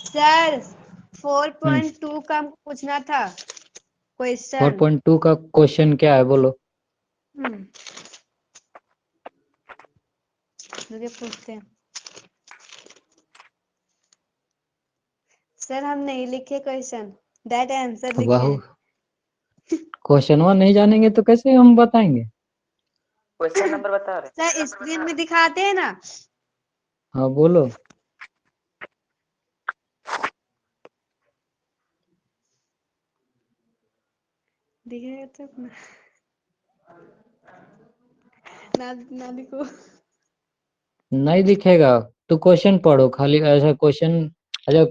सर 4.2 का हमको पूछना था क्वेश्चन। 4.2 का क्वेश्चन क्या है बोलो? मुझे पूछते हैं सर, हम नहीं लिखे क्वेश्चन, दैट आंसर लिखे। क्वेश्चनवा नहीं जानेंगे तो कैसे हम बताएंगे? क्वेश्चन नंबर बता रहे सर स्क्रीन में दिखाते हैं ना। हाँ बोलो। दिखेगा तो ना ना लिखो। नहीं दिखेगा तो क्वेश्चन पढ़ो खाली ऐसा क्वेश्चन। अच्छा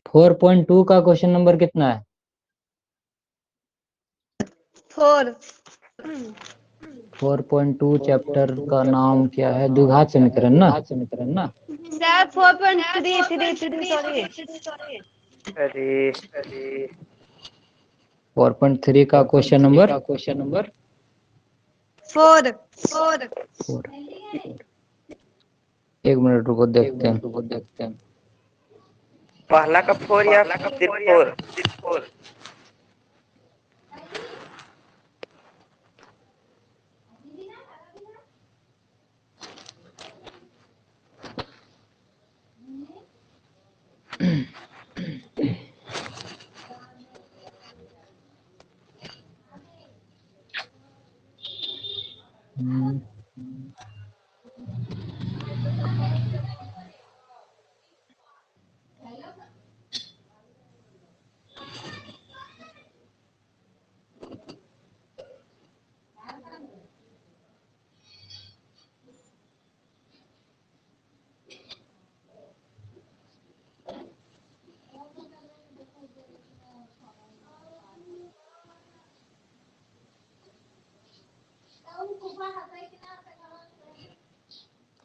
4.2 का क्वेश्चन नंबर कितना है? 4। 4.2 चैप्टर का नाम क्या है? द्विघात समीकरण ना? Sir 4.3 sorry. अरे 4.3 का क्वेश्चन नंबर 4। 4। एक मिनट रुको देखते हैं। पहला का 4 या सिर्फ 4?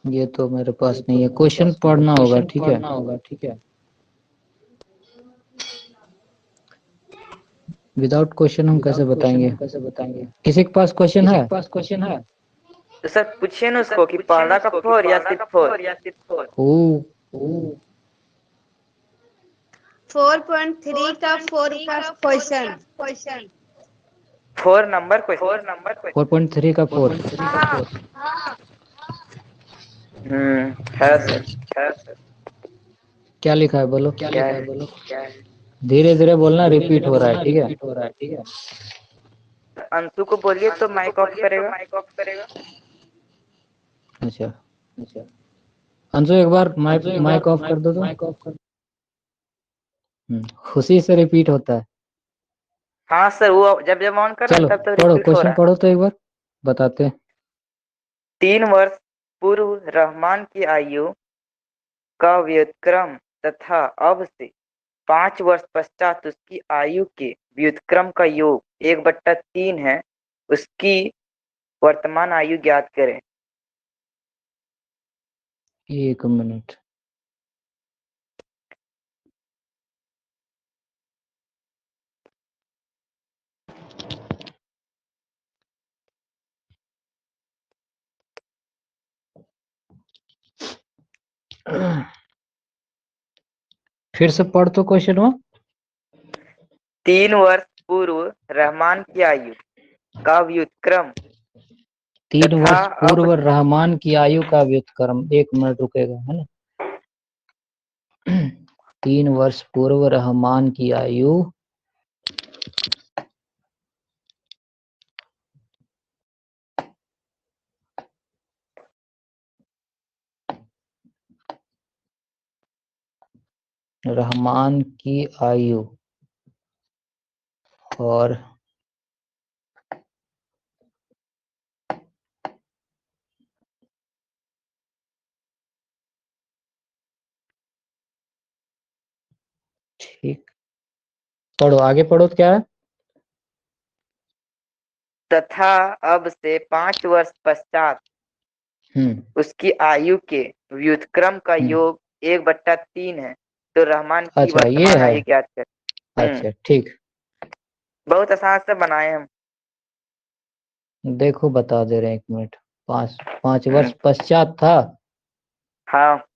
ये तो मेरे पास नहीं है, क्वेश्चन पढ़ना होगा, ठीक है। विदाउट क्वेश्चन हम कैसे बताएंगे? किसी के पास क्वेश्चन है? तो सर पूछिए ना उसको कि पहला का 4 या सिर्फ 4? ओ 4.3 का 4 का क्वेश्चन। 4 number question. 4.3 का 4। है सर। क्या लिखा है बोलो? क्या है? धीरे धीरे बोलना, रिपीट हो रहा है, ठीक है। अंशु को बोलिए तो माइक ऑफ करेगा। अच्छा अंशु एक बार माइक ऑफ कर दो तो। खुशी से रिपीट होता है। हाँ सर, वो जब जब ऑन कर रहा चलो है तब तो पढ़ो, रिपीट हो क्वेश्चन रहा है। पढ़ो तो एक बार बताते हैं। 3 वर्ष पूर्व रहमान की आयु का व्युत्क्रम तथा अब से 5 वर्ष पश्चात उसकी आयु के व्युत्क्रम का योग 1/3 है। उसकी वर्तमान आयु ज्ञात करें। एक मिनट। फिर से पढ़ तो क्वेश्चन वो। 3 वर्ष पूर्व रहमान की आयु का व्युत्क्रम 3 वर्ष तथा अब पूर्व रहमान की आयु का व्युत्क्रम। 1 मिनट रुकेगा, है ना? 3 वर्ष पूर्व रहमान की आयु रहमान की आयु और ठीक, पढ़ो आगे, पढ़ो तो क्या है? तथा अब से 5 वर्ष पश्चात उसकी आयु के व्युत्क्रम का योग 1/3 है। तो रहमान की अच्छा ये वर्तमान है। आयु ज्ञात कर। अच्छा ठीक, बहुत आसान से बनाए हम। देखो बता दे रहे हैं, 1 मिनट। 5 वर्ष हम्म, पश्चात था। हाँ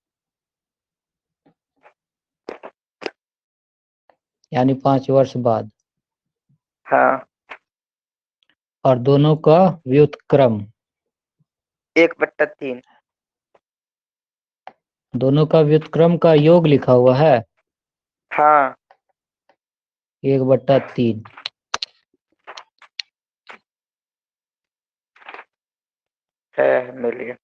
यानी 5 वर्ष बाद। हाँ। और दोनों का व्युत्क्रम। 1/3। दोनों का व्युत्क्रम का योग लिखा हुआ है। हाँ 1/3। है, मिल गया।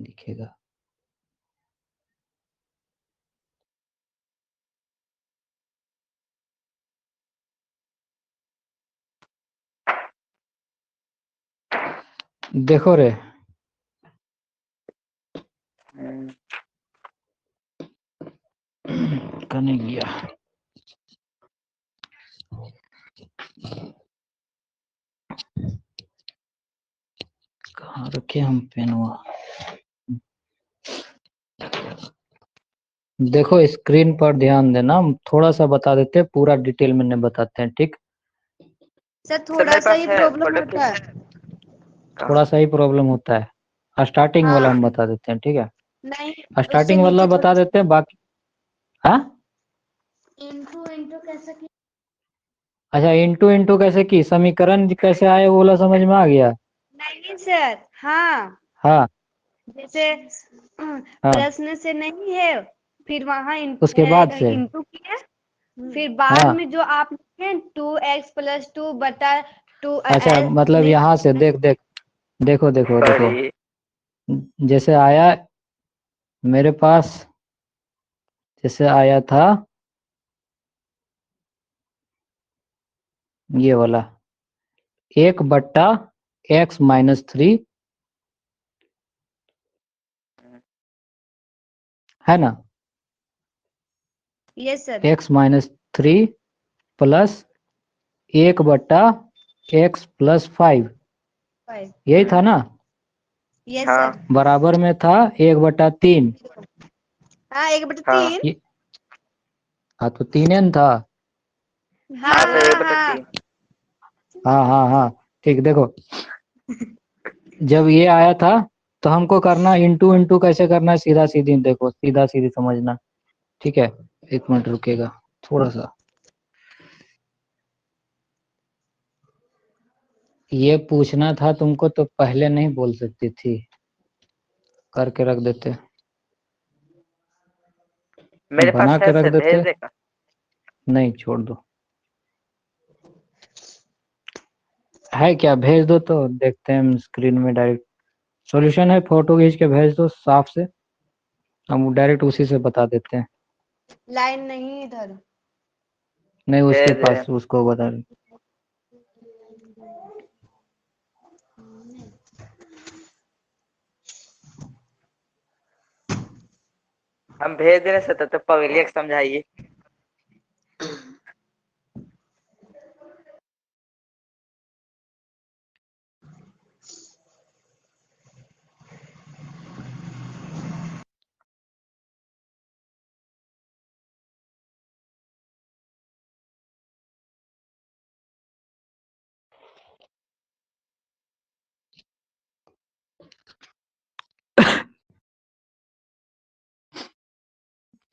दिखेगा। देखो रे, कने गया। कहाँ रखे हम पेनवा? देखो स्क्रीन पर ध्यान देना, हम थोड़ा सा बता देते हैं, पूरा डिटेल में नहीं बताते हैं, ठीक? सर सर थोड़ा मेरे सा पास ही है प्रॉब्लम फोटो होता है। थोड़ा सा ही प्रॉब्लम होता है। स्टार्टिंग वाला हाँ हम बता देते हैं, ठीक है? नहीं, उससे स्टार्टिंग वाला नीचे बता थोड़ा देते हैं, बाकी हाँ। इंटू इंटू कैसे की? अच्छा, इंटू इंटू कैसे की, समीकरण कैसे आए वो वाला समझ में आ गया? नहीं सर, हाँ हाँ जैसे हाँ, प्रश्न से नहीं है, फिर वहां उसके बाद से इंटू किया, फिर बाद हाँ। में जो आप लिखे 2x+2 बटा 2 अच्छा, मतलब यहाँ से देख देख, देखो देखो देखो, सॉरी। जैसे आया मेरे पास, जैसे आया था ये वाला 1/(x−3) है ना? Yes sir. x-3 plus 1/(x+5), यही था ना? यस हाँ सर। बराबर में था 1/3। हाँ हाँ 1/3। ये हाँ, तो 3 n था। हाँ हाँ सर हाँ एक बटा हाँ। तीन हाँ हाँ हाँ, ठीक। देखो जब ये आया था तो हमको करना इंटू इंटू कैसे करना है, सीधा सीधी, देखो सीधा सीधी समझना, ठीक है? एक मिनट रुकेगा थोड़ा सा, ये पूछना था तुमको तो पहले नहीं बोल सकती थी, करके रख देते, मेरे बना पास के है रख सर, भेज देते। देगा। नहीं, छोड़ दो, है क्या? भेज दो तो देखते हैं हम स्क्रीन में, डायरेक्ट सॉल्यूशन है, फोटो खींच के भेज दो साफ से, हम डायरेक्ट उसी से बता देते हैं। लाइन नहीं इधर। नहीं, उसके भेज रहे पास, हैं। उसको बता दो। हम भेज दे रहे सर, तब तक पवेलिया को समझाइए।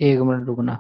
एक मिनट रुकना।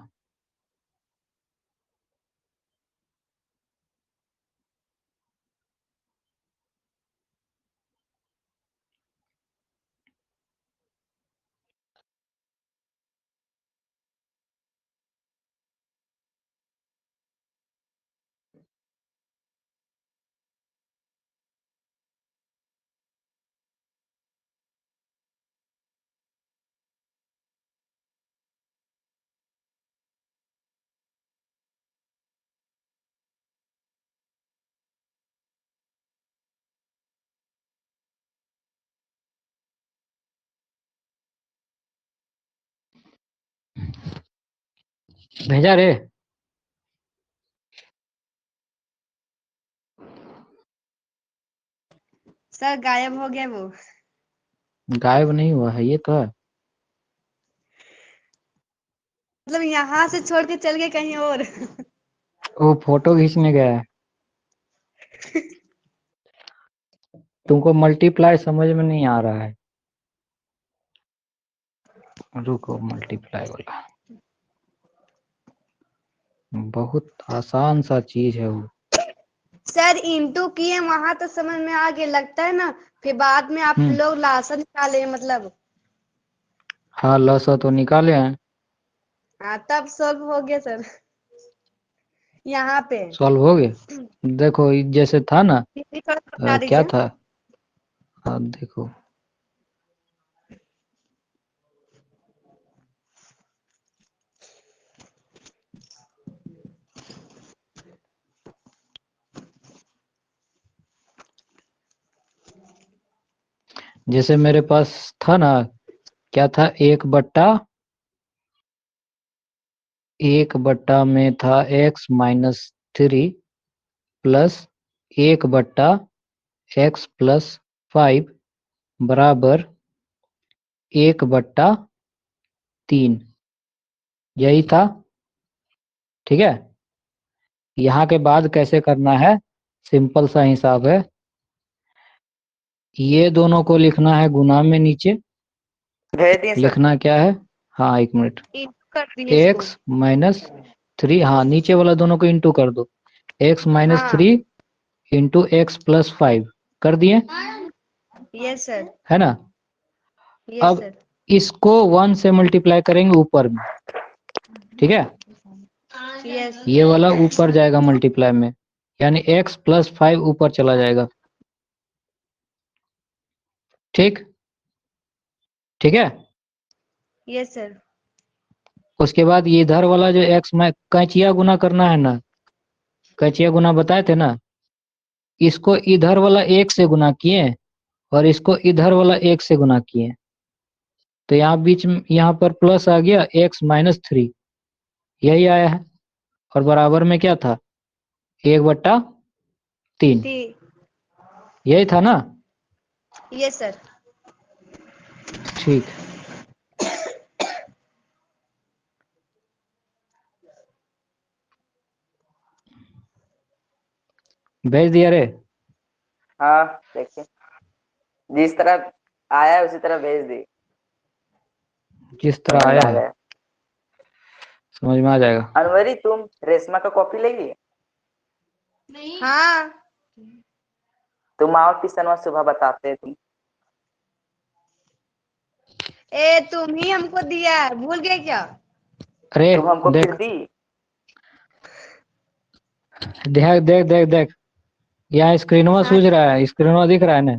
भेजा रे? सर गायब हो गया वो। गायब नहीं हुआ है, ये तो है। मतलब यहाँ से छोड़ के चल गए कहीं और। वो फोटो खींचने गया है। तुमको मल्टीप्लाई समझ में नहीं आ रहा है, रुको, मल्टीप्लाई वाला बहुत आसान सा चीज है वो। सर इंटू किए वहां तो समझ में आ गया, लगता है ना, फिर बाद में आप लोग लासा निकाले मतलब। हाँ, लसा तो निकाले हैं। हाँ तब सॉल्व हो गया सर। यहाँ पे सॉल्व हो गया। देखो जैसे था ना, थोड़ा बता क्या दीजिए। था? हाँ देखो, जैसे मेरे पास था ना, क्या था, 1/1 में था x-3 प्लस 1/x+5 बराबर 1/3, यही था। ठीक है, यहाँ के बाद कैसे करना है, सिंपल सा हिसाब है। ये दोनों को लिखना है गुना में नीचे। भेज दिए सर। लिखना क्या है, हाँ 1 मिनट, इंटू कर दिए इसको। x-3, हाँ नीचे वाला दोनों को इंटू कर दो, x-3 इंटू x+5 कर दिए, यस सर। है ना। यस अब सर। इसको 1 से मल्टीप्लाई करेंगे ऊपर में, ठीक है, यस। ये वाला ऊपर जाएगा मल्टीप्लाई में, यानी x+5 ऊपर चला जाएगा। ठीक, ठीक है। Yes sir. उसके बाद ये इधर वाला जो x में कैंचिया गुना करना है ना, कैंचिया गुना बताए थे ना, इसको इधर वाला 1 से गुना किए और इसको इधर वाला 1 से गुना किए, तो यहाँ बीच में यहाँ पर प्लस आ गया x-3, यही आया है। और बराबर में क्या था, 1/3, यही था ना। Yes sir. ठीक, भेज दिया रे। हाँ देखिए, जिस तरह आया है उसी तरह भेज दी। जिस तरह समझ में आया आ है गया। समझ में आ जाएगा। अनवरी तुम रेशमा का कॉपी लेगी? हाँ। तुम आओ ट्यूशन सुबह बताते तुम। ए तुम ही हमको दिया है, भूल गए क्या? अरे तुम हमको फिर देख दी। देख देख देख देख, यहाँ स्क्रीनवा हाँ सूझ रहा है, स्क्रीनवा दिख रहा है ना,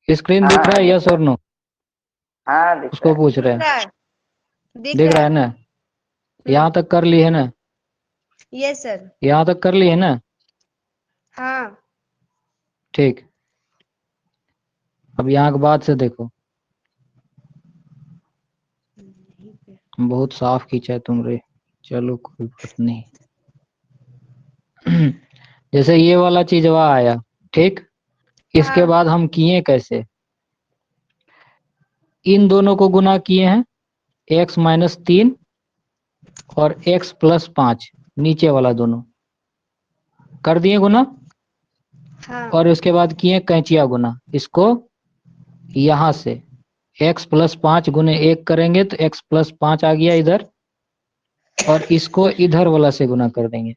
स्क्रीन दिख रहा हाँ है, दिख यस रहा और है। नो, हाँ दिख रहा उसको है। पूछ रहे दिख हैं। रहा है। दिख दिख रहा रहा है है। ना, यहाँ तक कर ली है ना, यस सर। यहाँ तक कर ली है ना। हाँ। ठीक, अब यहाँ के बाद से देखो, बहुत साफ खींचा है तुम रे, चलो कोई बात नहीं। जैसे ये वाला चीज वहाँ आया, ठीक, इसके हाँ। बाद हम किए कैसे, इन दोनों को गुना किए हैं, x-3 और x+5, नीचे वाला दोनों कर दिए गुना, हाँ। और उसके बाद किए कैंचिया गुना, इसको यहाँ से x+5 गुने 1 करेंगे तो x+5 आ गया इधर, और इसको इधर वाला से गुना कर देंगे,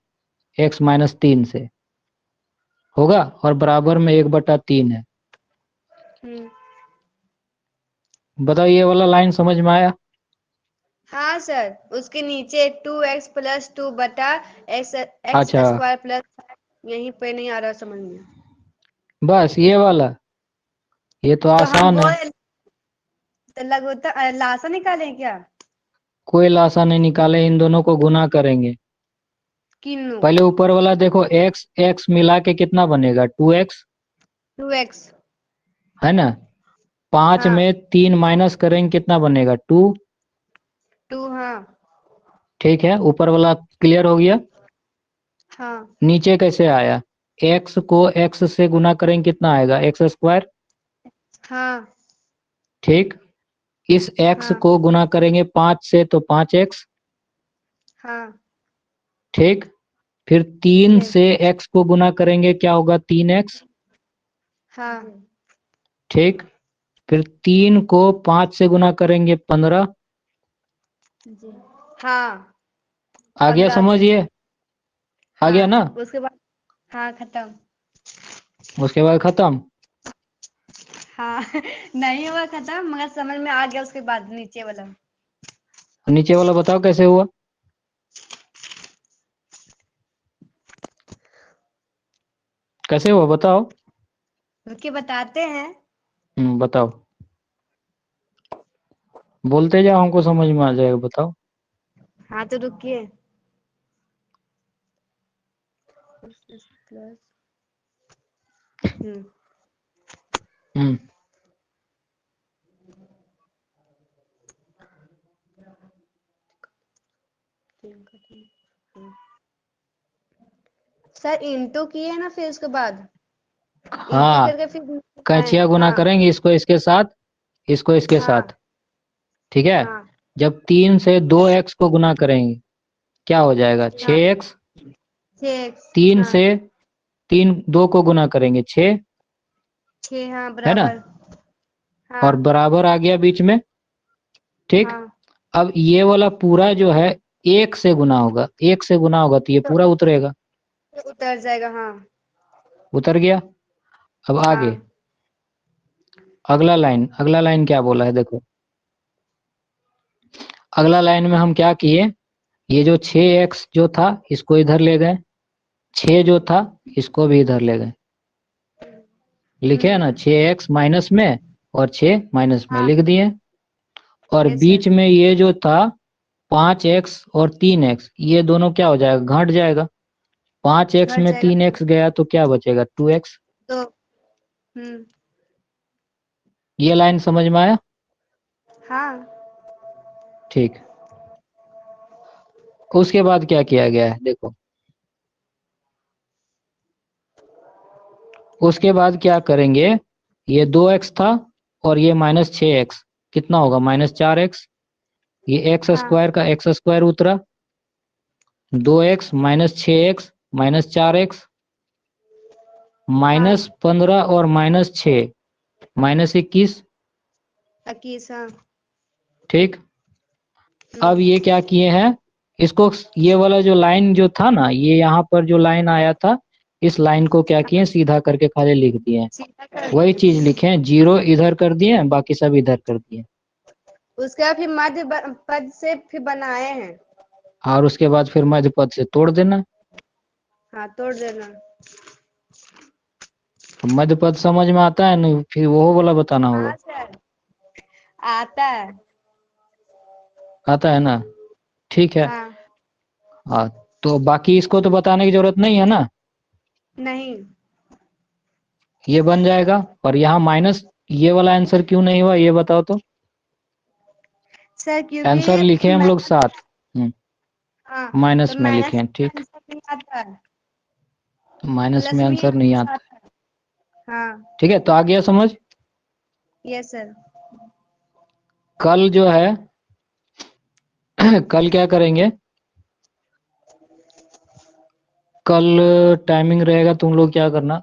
x-3 से होगा, और बराबर में 1/3 है। हम्म। बताओ ये वाला लाइन समझ में आया। हाँ सर, उसके नीचे 2x+2 बटा एक्स एक्स अच्छा, स्क्वायर प्लस, यहीं पे नहीं आ रहा समझ में। बस ये वाला, ये तो तो हम आसान वो है, लासा निकालें क्या? कोई लासा नहीं निकाले, इन दोनों को गुना करेंगे। किन्नू। पहले ऊपर वाला देखो, x x मिला के कितना बनेगा, 2x, 2x। है ना। 5 हाँ। में 3 माइनस करेंगे कितना बनेगा, 2। 2। हाँ। ठीक है, ऊपर वाला क्लियर हो गया। हाँ। नीचे कैसे आया, x को x से गुना करेंगे कितना आएगा, x²। हाँ। ठीक, इस x हाँ। को गुना करेंगे 5 से तो 5x। हाँ। ठीक, फिर 3 ठीक। से x को गुना करेंगे क्या होगा, 3x। हाँ। ठीक, फिर 3 को 5 से गुना करेंगे 15। हाँ। आ गया 15 से। समझिए, आ हाँ। गया ना। उसके बाद हाँ खत्म। उसके बाद खत्म। हाँ। नहीं हुआ खत्म, मगर समझ में आ गया उसके बाद नीचे वाला। नीचे वाला बताओ कैसे हुआ, कैसे हुआ बताओ। रुके बताते हैं। बताओ, बोलते जाओ, हमको समझ में आ जाएगा, बताओ। हाँ तो रुकिए। प्लस। हम्म। हम्म सर इंटू किए ना फिर उसके बाद इंटू हाँ, करके फिर कैचिया गुना हाँ करेंगे इसको इसके साथ, इसको इसके हाँ साथ, ठीक है। हाँ जब 3 से 2x को गुना करेंगे क्या हो जाएगा, हाँ 6x। 6x 3 हाँ से 2 को गुना करेंगे 6, 6 हाँ है ना, बराबर और हाँ बराबर आ गया बीच में, ठीक। हाँ अब ये वाला पूरा जो है 1 से गुना होगा, 1 से गुना होगा तो ये तो पूरा उतरेगा, उतर जाएगा हाँ उतर गया। अब हाँ आगे अगला लाइन क्या बोला है देखो। अगला लाइन में हम क्या किए, ये जो 6x जो था इसको इधर ले गए, 6 जो था इसको भी इधर ले गए, लिखे है ना, 6x माइनस में और 6 माइनस में हाँ लिख दिए। और यस सर बीच में ये जो था 5x और 3x, ये दोनों क्या हो जाएगा, घट जाएगा। 5x घट में जाएगा 3x गया तो क्या बचेगा, 2x। तो ये लाइन समझ में आया, हाँ ठीक। उसके बाद क्या किया गया है देखो, उसके बाद क्या करेंगे, ये 2x था और ये -6x, कितना होगा, -4x। ये एक्स हाँ स्क्वायर का एक्स स्क्वायर उतरा, 2x -6x -4x, हाँ -15 और -6 -21, 21 हाँ ठीक। अब ये क्या किए हैं, इसको ये वाला जो लाइन जो था ना, ये यहाँ पर जो लाइन आया था, इस लाइन को क्या किए, सीधा करके खाली लिख दिए हैं। सीधा कर वही दिए चीज लिखे हैं, 0 इधर कर दिए, बाकी सब इधर कर दिए, उसके बाद फिर मध्य पद से फिर बनाए हैं और उसके बाद फिर मध्य पद से तोड़ देना। हाँ तोड़ देना अब मध्य पद समझ में आता है नहीं, फिर वो वाला बताना होगा, हाँ सर आता है आता है ना, ठीक है। हाँ हाँ, तो बाकी इसको तो बताने की जरूरत नहीं है ना, नहीं ये बन जाएगा। और यहाँ माइनस, ये वाला आंसर क्यों नहीं हुआ ये बताओ तो। सर क्योंकि आंसर लिखे हम लोग 7, हाँ तो माइनस में लिखे माइनस हैं, ठीक। आंसर नहीं आता है माइनस प्लस में में ही आंसर नहीं आंसर आता, आता है हाँ ठीक है। तो आ गया समझ। यस सर कल जो है कल क्या करेंगे, कल टाइमिंग रहेगा, तुम लोग क्या करना,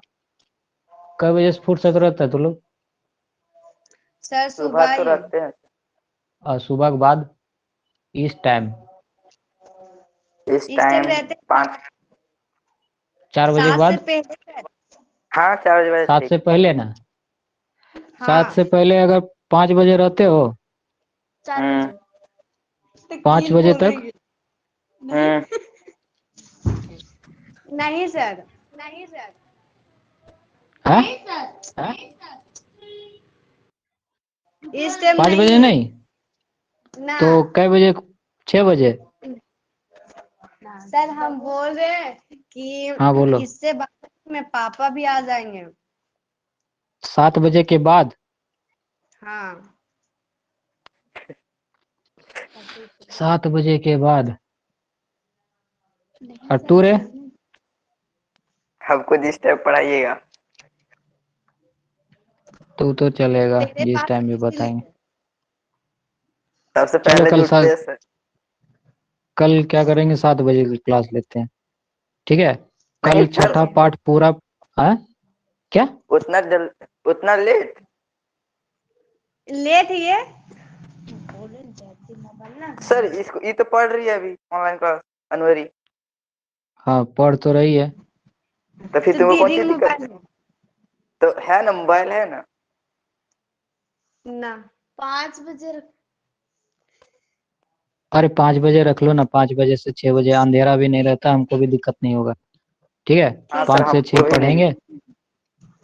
कई बजे से फुर्सत रहता है तुम लोग, सर सुबह सुबह तो ही रखते हैं, सुबह के बाद, इस टाइम इस इस टाइम टाइम रहते 5, 4 बजे के 7 से बाद, पहले सर हाँ 4 बजे 7 ठीक। से पहले ना, 7 हाँ से पहले अगर 5 बजे रहते हो, 4 हम्म बजे 5 बजे तक, नहीं नहीं सर है हाँ? इस टाइम 5 बजे नहीं नहीं, ना तो कई बजे, 6 बजे। सर हम बोल रहे हैं हाँ कि बोलो, इससे बाद में पापा भी आ जाएंगे 7 बजे के बाद, हाँ 7 बजे के बाद, और तू रे, हमको जिस टाइम पढ़ाइएगा। तू तो चलेगा तेरे जिस पास टाइम भी इसीलिए बताएंगे। सबसे चलो पहले कल जुटते हैं सर। कल क्या करेंगे, 7 बजे की क्लास लेते हैं, ठीक है। नहीं कल सर, छठा पाठ पूरा, है क्या, उतना लेट। लेट ये सर इसको ये तो पढ़ रही है अभी ऑनलाइन क्लास, अनवरी। हाँ पढ़ तो रही है, तो फिर तो तुमको कौन दीदी सी का दिक्कत मोबाइल है? तो है ना, मोबाइल है ना। ना 5 बजे अरे 5 बजे रख लो ना, 5 बजे से 6 बजे अंधेरा भी नहीं रहता, हमको भी दिक्कत नहीं होगा, ठीक है। हाँ सर 5 से 6 हमको भी नहीं। पढ़ेंगे,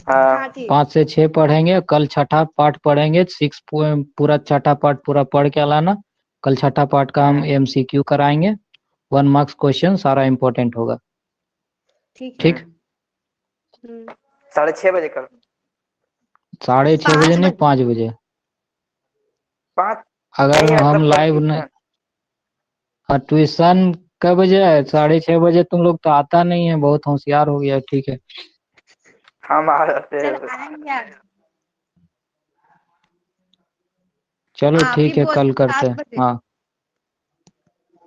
हाँ हाँ ठीक 5 से 6 पढ़ेंगे, कल छठा पाठ पढ़ेंगे, 6 पूरा छठा पाठ पूरा पढ़ के लाना। कल छठा पाठ का हम MCQ कराएंगे, 1 मार्क्स क्वेश्चन सारा इम्पोर्टेंट होगा, ठीक है ठीक। 6:30 बजे कल। 6:30 बजे 5 नहीं, बजे 5 बजे। 5 अगर नहीं हम मतलब पर लाइव नहीं, ट्यूशन। हाँ ट्यूशन कब बजे है? 6:30 बजे। तुम लोग तो आता नहीं है, बहुत होशियार हो गया। ठीक है हम आ जाते सर हैं। आएंगे आप। चलो आप ही ठीक है, बोल कल करते 7 हैं। बजे। हाँ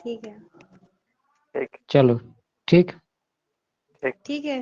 ठीक है। ठीक चलो ठीक। ठीक। ठीक है।